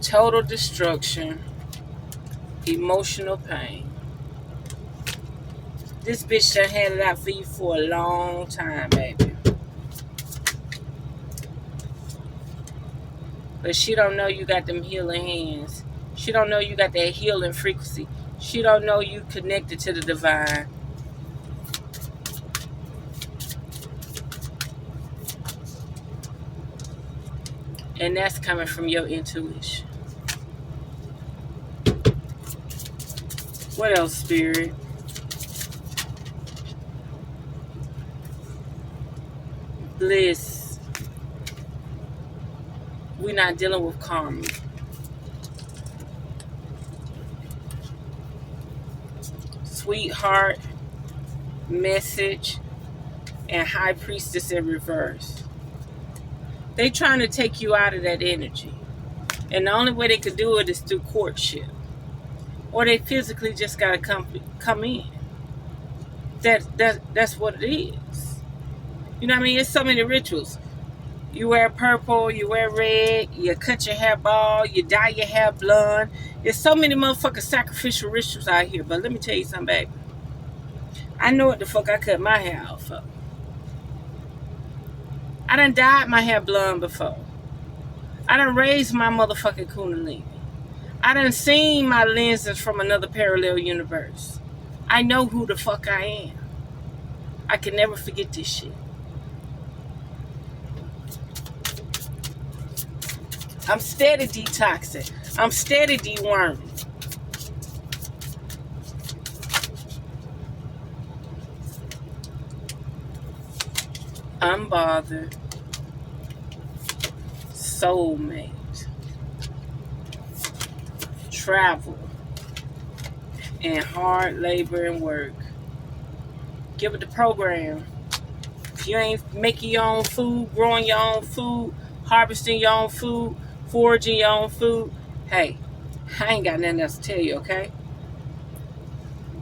Total destruction. Emotional pain. This bitch done had it out for you for a long time, baby. But she don't know you got them healing hands. She don't know you got that healing frequency. She don't know you connected to the divine. And that's coming from your intuition. What else, Spirit? Bliss. We're not dealing with karma. Sweetheart, message, and high priestess in reverse. They trying to take you out of that energy. And the only way they could do it is through courtship. Or they physically just gotta come in. That's what it is. You know what I mean? It's so many rituals. You wear purple, you wear red, you cut your hair bald, you dye your hair blonde. There's so many motherfucking sacrificial rituals out here. But let me tell you something, baby. I know what the fuck I cut my hair out for. I done dyed my hair blonde before. I done raised my motherfucking kundalini. I done seen my lenses from another parallel universe. I know who the fuck I am. I can never forget this shit. I'm steady detoxing. I'm steady deworming. Unbothered. Soulmate. Travel. And hard labor and work. Give it the program. If you ain't making your own food, growing your own food, harvesting your own food, foraging your own food, hey, I ain't got nothing else to tell you, okay?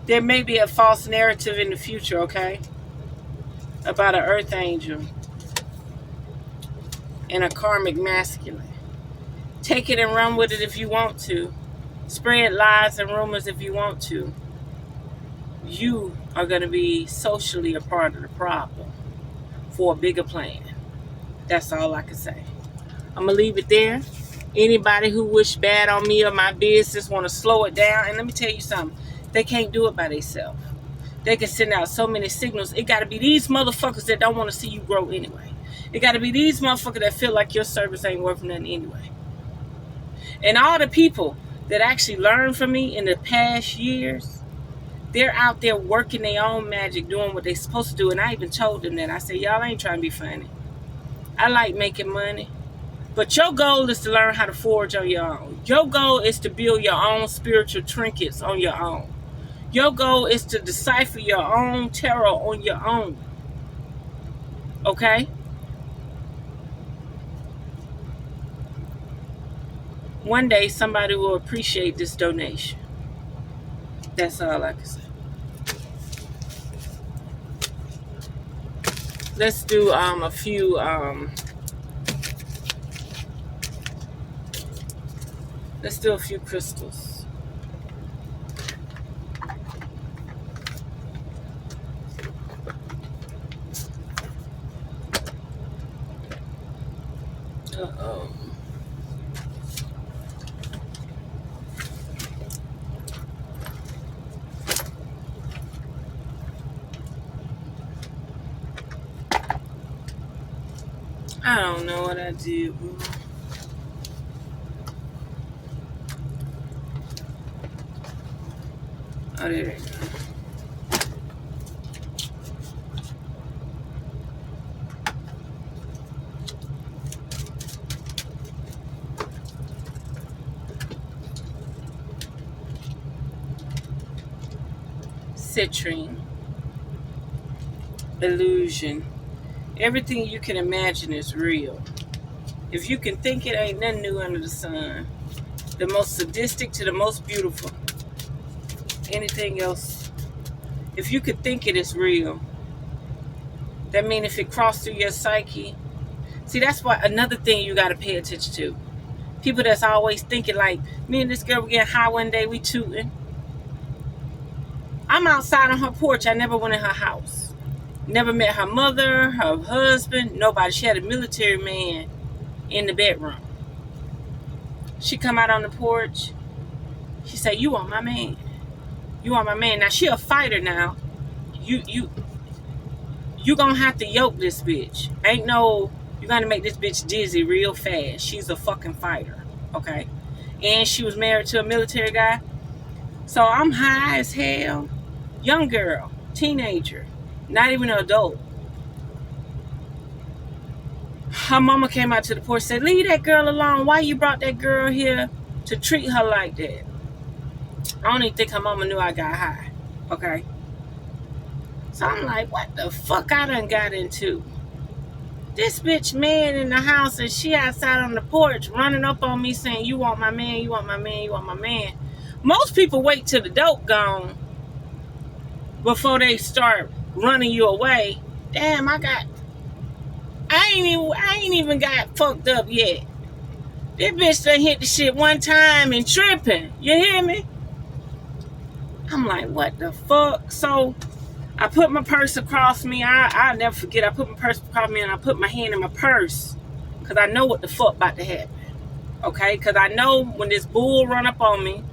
There may be a false narrative in the future, okay? About an earth angel and a karmic masculine. Take it and run with it if you want to. Spread lies and rumors if you want to. You are going to be socially a part of the problem for a bigger plan. That's all I can say. I'm going to leave it there. Anybody who wish bad on me or my business want to slow it down. And let me tell you something. They can't do it by themselves. They can send out so many signals. It got to be these motherfuckers that don't want to see you grow anyway. It got to be these motherfuckers that feel like your service ain't worth nothing anyway. And all the people that actually learned from me in the past years, they're out there working their own magic, doing what they're supposed to do. And I even told them that. I said, y'all ain't trying to be funny. I like making money. But your goal is to learn how to forge on your own. Your goal is to build your own spiritual trinkets on your own. Your goal is to decipher your own tarot on your own. Okay? One day somebody will appreciate this donation. That's all I can say. Let's do a few let's do a few crystals. Uh-oh. I don't know what I did. Oh, there we go. Citrine. Illusion. Everything you can imagine is real. If you can think it, ain't nothing new under the sun. The most sadistic to the most beautiful. Anything else, if you could think it is real, that means if it crossed through your psyche. See, that's why another thing you got to pay attention to. People that's always thinking like, me and this girl were getting high one day, we tooting. I'm outside on her porch. I never went in her house. Never met her mother, her husband, nobody. She had a military man in the bedroom. She come out on the porch. She said, you are my man. You are my man. Now, she a fighter now. You gonna have to yoke this bitch. Ain't no You gotta make this bitch dizzy real fast. She's a fucking fighter, okay? And she was married to a military guy. So I'm high as hell. Young girl, teenager, not even an adult. Her mama came out to the porch and said, leave that girl alone. Why you brought that girl here to treat her like that? I don't even think her mama knew I got high, okay? So I'm like, what the fuck I done got into? This bitch man in the house and she outside on the porch running up on me saying, you want my man, you want my man, you want my man. Most people wait till the dope gone before they start running you away. Damn, I ain't even got fucked up yet. This bitch done hit the shit one time and tripping. You hear me? I'm like, what the fuck? So I put my purse across me. I'll never forget. I put my purse across me and I put my hand in my purse. Because I know what the fuck about to happen. Okay? Because I know when this bull run up on me,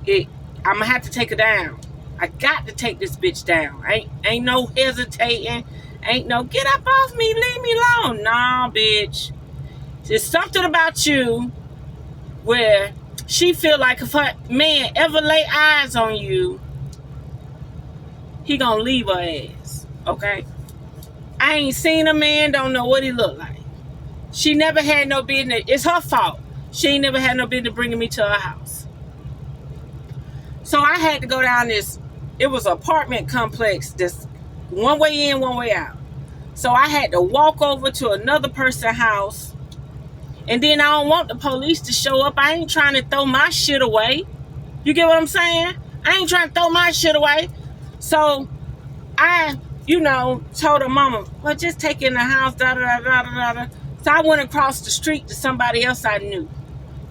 I'm going to have to take her down. I got to take this bitch down. Ain't no hesitating. Ain't no get up off me, leave me alone. Nah, bitch. There's something about you where she feel like if her man ever lay eyes on you, he gonna leave her ass, okay? I ain't seen a man, don't know what he look like. She never had no business. It's her fault. She ain't never had no business bringing me to her house. So I had to go down this, it was an apartment complex, this one way in, one way out. So I had to walk over to another person's house. And then I don't want the police to show up. I ain't trying to throw my shit away. You get what I'm saying? I ain't trying to throw my shit away. So I, told her mama, well, just take in the house, da-da-da-da-da-da. So I went across the street to somebody else I knew.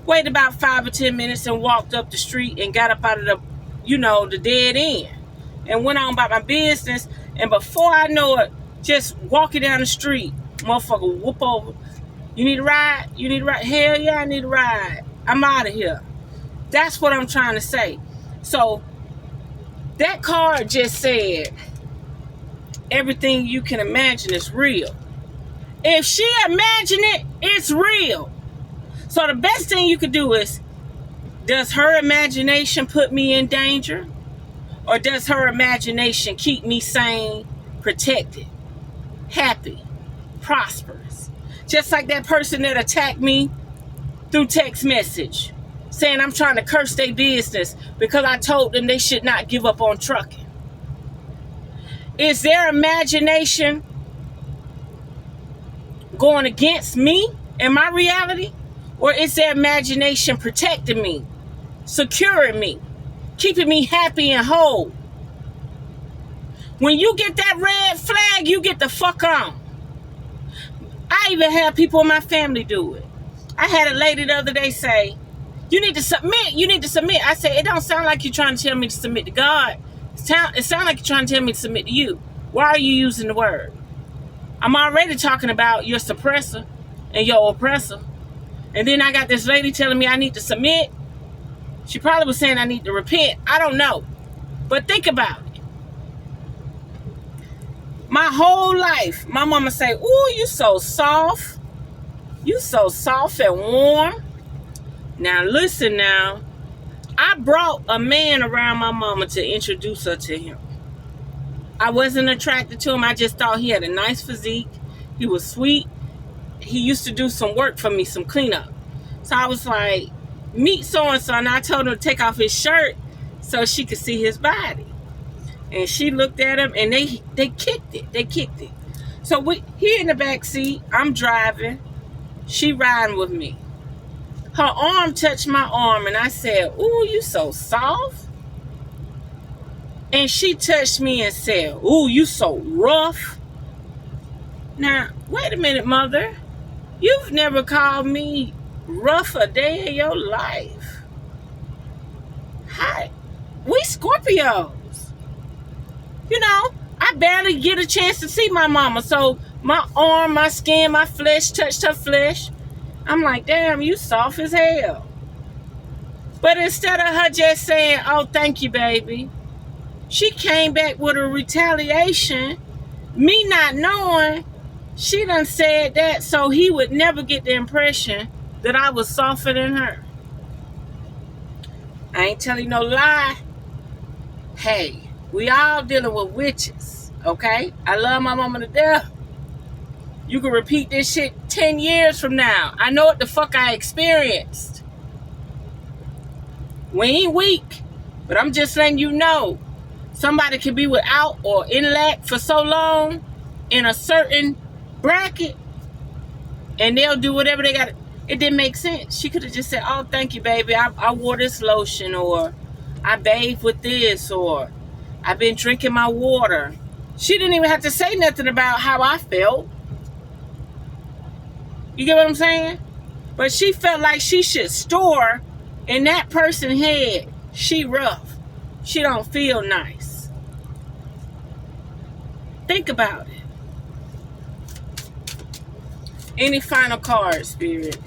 Waited about 5 or 10 minutes and walked up the street and got up out of the dead end. And went on about my business. And before I know it, just walking down the street, motherfucker whoop over. You need a ride? You need a ride? Hell yeah, I need a ride. I'm out of here. That's what I'm trying to say. So that card just said, everything you can imagine is real. If she imagine it, it's real. So the best thing you could do is, does her imagination put me in danger? Or does her imagination keep me sane, protected, happy, prosperous? Just like that person that attacked me through text message, saying I'm trying to curse their business because I told them they should not give up on trucking. Is their imagination going against me and my reality? Or is their imagination protecting me, securing me, keeping me happy and whole? When you get that red flag, you get the fuck on. I even have people in my family do it. I had a lady the other day say, you need to submit, you need to submit. I said, it don't sound like you're trying to tell me to submit to God. It sounds like you're trying to tell me to submit to you. Why are you using the word? I'm already talking about your suppressor and your oppressor. And then I got this lady telling me I need to submit. She probably was saying I need to repent. I don't know. But think about it. My whole life, my mama say, ooh, you so soft. You so soft and warm. Now, listen now. I brought a man around my mama to introduce her to him. I wasn't attracted to him. I just thought he had a nice physique. He was sweet. He used to do some work for me, some cleanup. So I was like, meet so-and-so. And I told him to take off his shirt so she could see his body. And she looked at him and they kicked it. They kicked it. So he in the back seat. I'm driving. She riding with me. Her arm touched my arm and I said, ooh, you so soft. And she touched me and said, ooh, you so rough. Now, wait a minute, mother. You've never called me rough a day in your life. Hi. We Scorpios. I barely get a chance to see my mama. So my arm, my skin, my flesh touched her flesh. I'm like, damn, you soft as hell. But instead of her just saying, oh, thank you, baby, she came back with a retaliation, me not knowing She done said that so he would never get the impression that I was softer than her. I ain't telling no lie. Hey, we all dealing with witches, okay? I love my mama to death. You can repeat this shit 10 years from now. I know what the fuck I experienced. We ain't weak, but I'm just letting you know. Somebody can be without or in lack for so long in a certain bracket, and they'll do whatever they got. It didn't make sense. She could have just said, oh, thank you, baby. I wore this lotion, or I bathed with this, or I've been drinking my water. She didn't even have to say nothing about how I felt. You get what I'm saying? But she felt like she should store in that person's head. She rough. She don't feel nice. Think about it. Any final cards, Spirit?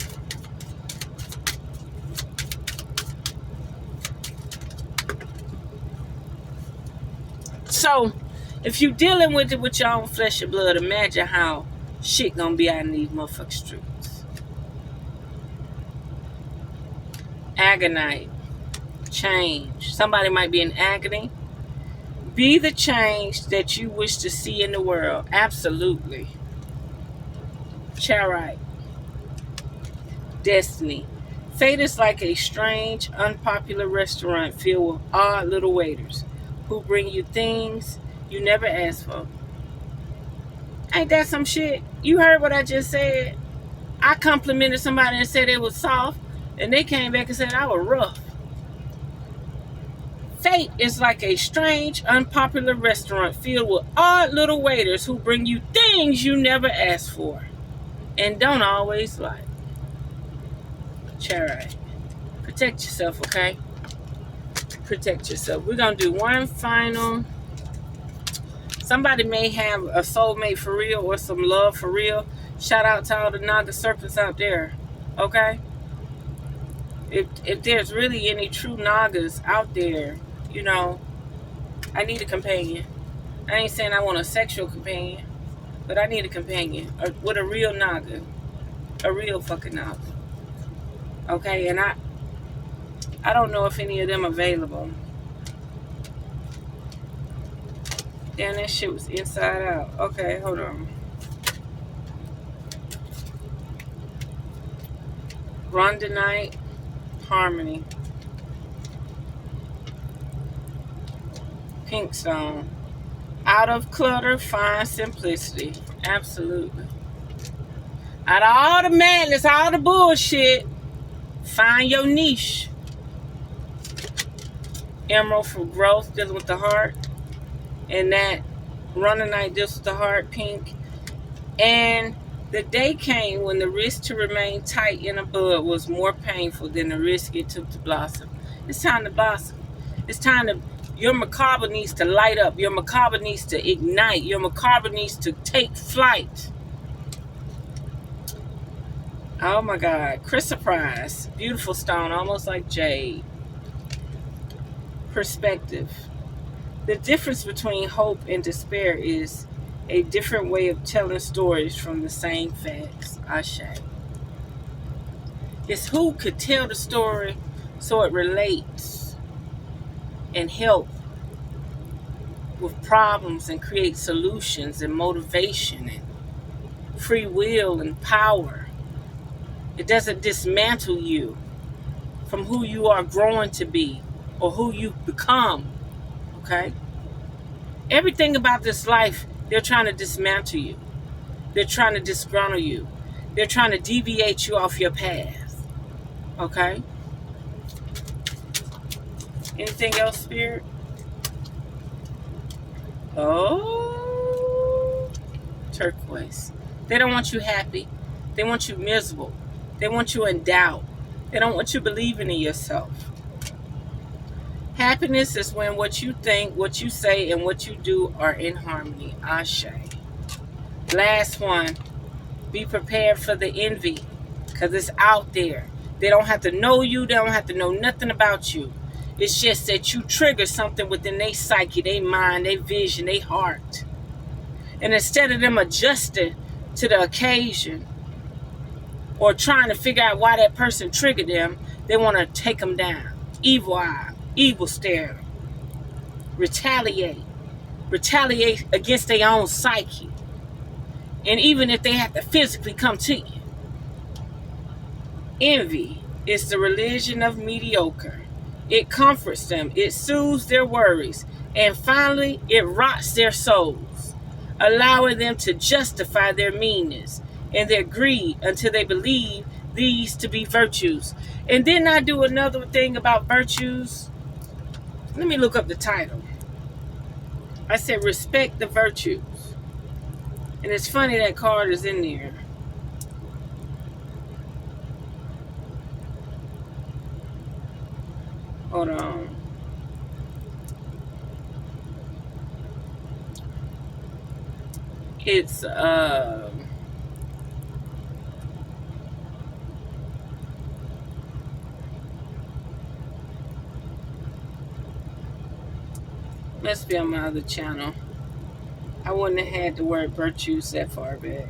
So, if you dealing with it with your own flesh and blood, imagine how shit gonna be out in these motherfucking streets. Agonite. Change. Somebody might be in agony. Be the change that you wish to see in the world. Absolutely. Chariot. Destiny. Fate is like a strange, unpopular restaurant filled with odd little waiters who bring you things you never asked for. Ain't that some shit? You heard what I just said? I complimented somebody and said it was soft, and they came back and said I was rough. Fate is like a strange, unpopular restaurant filled with odd little waiters who bring you things you never asked for and don't always like. Chariot. Protect yourself, okay? Protect yourself. We're going to do one final. Somebody may have a soulmate for real or some love for real. Shout out to all the Naga serpents out there, okay? If there's really any true Nagas out there, you know, I need a companion. I ain't saying I want a sexual companion, but I need a companion with a real Naga. A real fucking Naga. Okay, and I don't know if any of them available. Damn, that shit was inside out. Okay, hold on. Rondonite, Harmony. Pink Stone. Out of clutter, find simplicity. Absolutely. Out of all the madness, all the bullshit, find your niche. Emerald for growth, dealing with the heart. And that Rondonite deals with the heart, pink. And the day came when the risk to remain tight in a bud was more painful than the risk it took to blossom. It's time to blossom. It's time to, your macabre needs to light up. Your macabre needs to ignite. Your macabre needs to take flight. Oh my God. Chrysoprase. Beautiful stone, almost like jade. Perspective. The difference between hope and despair is a different way of telling stories from the same facts. Ashe. It's who could tell the story so it relates and help with problems and create solutions and motivation and free will and power. It doesn't dismantle you from who you are growing to be or who you become. Okay? Everything about this life, they're trying to dismantle you. They're trying to disgruntle you. They're trying to deviate you off your path. Okay? Anything else, Spirit? Oh, turquoise. They don't want you happy. They want you miserable. They want you in doubt. They don't want you believing in yourself. Happiness is when what you think, what you say, and what you do are in harmony. Ashe. Last one. Be prepared for the envy, because it's out there. They don't have to know you. They don't have to know nothing about you. It's just that you trigger something within their psyche, their mind, their vision, their heart. And instead of them adjusting to the occasion or trying to figure out why that person triggered them, they want to take them down. Evil eye, evil stare, retaliate against their own psyche. And even if they have to physically come to you. Envy is the religion of mediocre. It comforts them, it soothes their worries, and finally, it rots their souls, allowing them to justify their meanness and their greed until they believe these to be virtues. And then I do another thing about virtues. Let me look up the title. I said, respect the virtues. And it's funny that card is in there. Hold on. It's must be on my other channel. I wouldn't have had the word virtues that far back.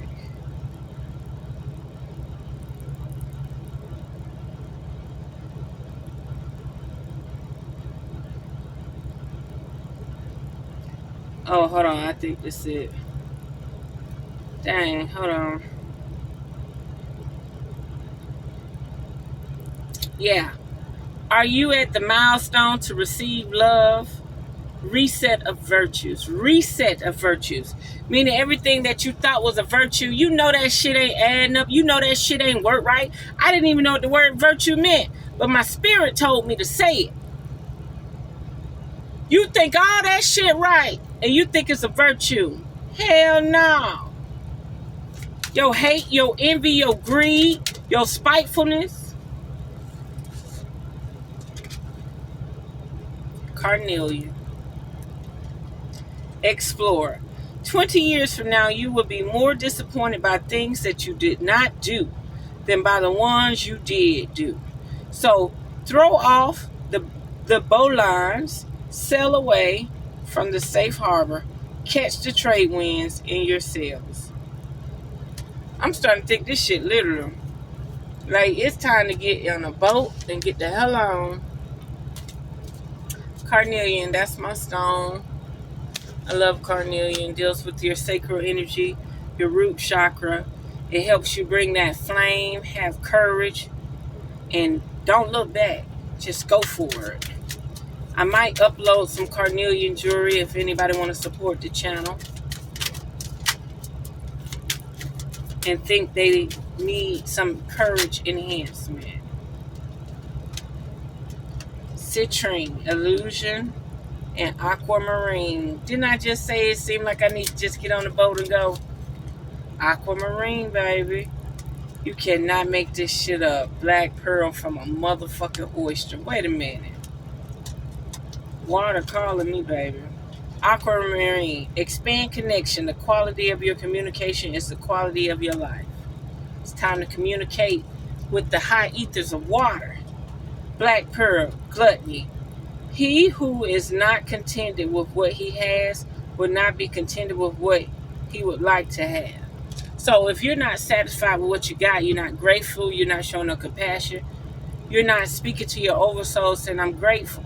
Oh, hold on. I think this is it. Dang, hold on. Yeah. Are you at the milestone to receive love? Reset of virtues. Reset of virtues. Meaning everything that you thought was a virtue, you know that shit ain't adding up. You know that shit ain't work right. I didn't even know what the word virtue meant, but my spirit told me to say it. You think all that shit right, and you think it's a virtue. Hell no. Your hate, your envy, your greed, your spitefulness. Carnelian. Explore. 20 years from now, you will be more disappointed by things that you did not do than by the ones you did do. So throw off the bowlines, sail away from the safe harbor, catch the trade winds in your sails. I'm starting to think this shit literal. Like, it's time to get on a boat and get the hell on. Carnelian, that's my stone. I love carnelian. Deals with your sacral energy, your root chakra. It helps you bring that flame, have courage, and don't look back. Just go for it. I might upload some carnelian jewelry if anybody want to support the channel and think they need some courage enhancement. Citrine, illusion, and aquamarine. Didn't I just say it seemed like I need to just get on the boat and go? Aquamarine, baby. You cannot make this shit up. Black pearl from a motherfucking oyster. Wait a minute. Water calling me, baby. Aquamarine. Expand connection. The quality of your communication is the quality of your life. It's time to communicate with the high ethers of water. Black pearl. Gluttony. He who is not contented with what he has will not be contented with what he would like to have. So if you're not satisfied with what you got, you're not grateful, you're not showing no compassion, you're not speaking to your oversoul saying, I'm grateful,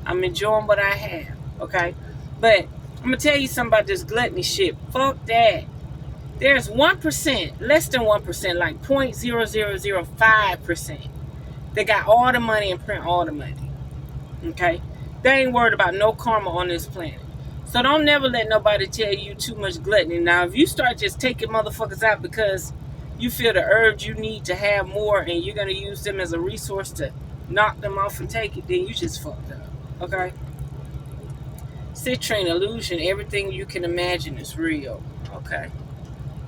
I'm enjoying what I have, okay? But I'm going to tell you something about this gluttony shit. Fuck that. There's 1%, less than 1%, like 0.0005%, that got all the money and print all the money, okay? They ain't worried about no karma on this planet. So don't never let nobody tell you too much gluttony. Now, if you start just taking motherfuckers out because you feel the urge you need to have more and you're going to use them as a resource to knock them off and take it, then you just fucked up, okay? Citrine, illusion, everything you can imagine is real, okay?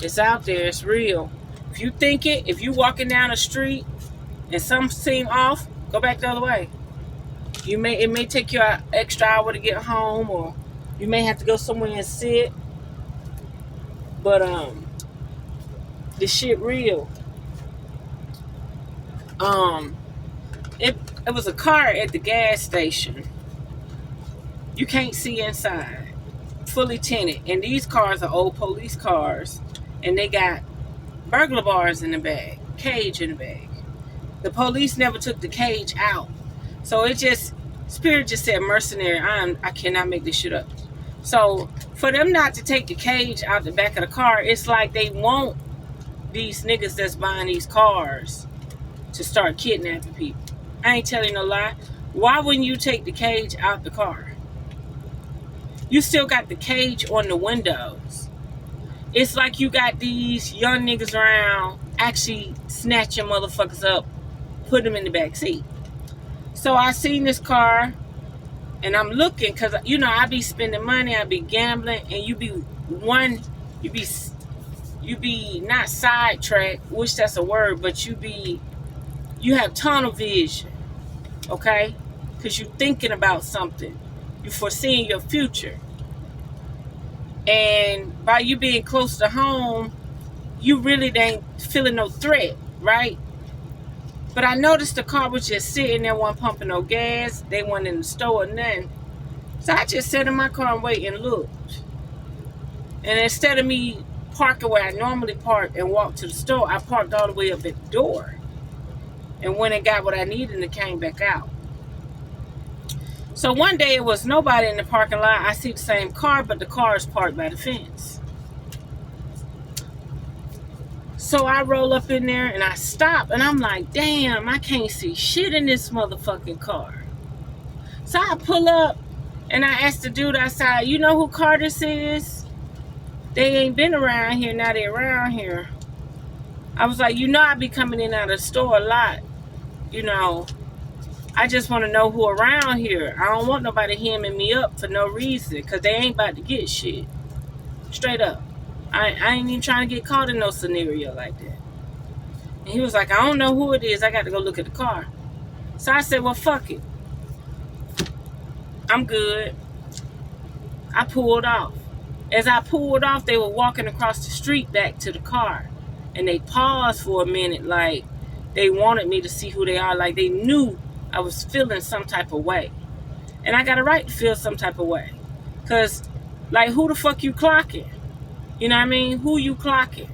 It's out there, it's real. If you think it, if you walking down the street and something seem off, go back the other way. It may take you an extra hour to get home, or you may have to go somewhere and sit. But this shit real. It was a car at the gas station. You can't see inside. Fully tinted. And these cars are old police cars. and they got burglar bars in the bag, cage in the bag. The police never took the cage out. So it just, Spirit just said mercenary. I cannot make this shit up. So for them not to take the cage out the back of the car, it's like they want these niggas that's buying these cars to start kidnapping people. I ain't telling no lie. Why wouldn't you take the cage out the car? You still got the cage on the windows. It's like you got these young niggas around actually snatching motherfuckers up, put them in the back seat. So I seen this car, and I'm looking, because, you know, I be spending money, I be gambling, and you be not sidetracked, which that's a word, but you have tunnel vision, okay? Because you thinking about something. You foreseeing your future. And by you being close to home, you really ain't feeling no threat, right? But I noticed the car was just sitting there, wasn't pumping no gas. They weren't in the store or nothing. So I just sat in my car and waited and looked. And instead of me parking where I normally park and walk to the store, I parked all the way up at the door and went and got what I needed and came back out. So one day it was nobody in the parking lot. I see the same car, but the car is parked by the fence. So I roll up in there and I stop and I'm like, damn, I can't see shit in this motherfucking car. So I pull up and I ask the dude outside, you know who car this is? They ain't been around here, now they around here. I was like, you know, I be coming in out of the store a lot. You know, I just want to know who around here. I don't want nobody hemming me up for no reason, because they ain't about to get shit. Straight up. I ain't even trying to get caught in no scenario like that. And he was like, I don't know who it is. I got to go look at the car. So I said, well, fuck it. I'm good. I pulled off. As I pulled off, they were walking across the street back to the car. And they paused for a minute like they wanted me to see who they are. Like they knew I was feeling some type of way. And I got a right to feel some type of way. Because, like, who the fuck you clocking? You know what I mean? Who you clocking?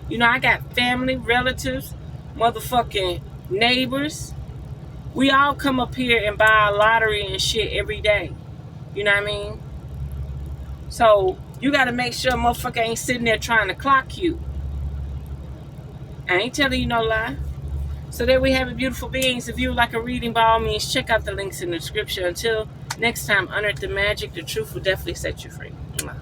You know, I got family, relatives, motherfucking neighbors. We all come up here and buy a lottery and shit every day. You know what I mean? So, you got to make sure a motherfucker ain't sitting there trying to clock you. I ain't telling you no lie. So there we have it, beautiful beings. If you would like a reading, by all means, check out the links in the description. Until next time, unearth the magic. The truth will definitely set you free. Mwah.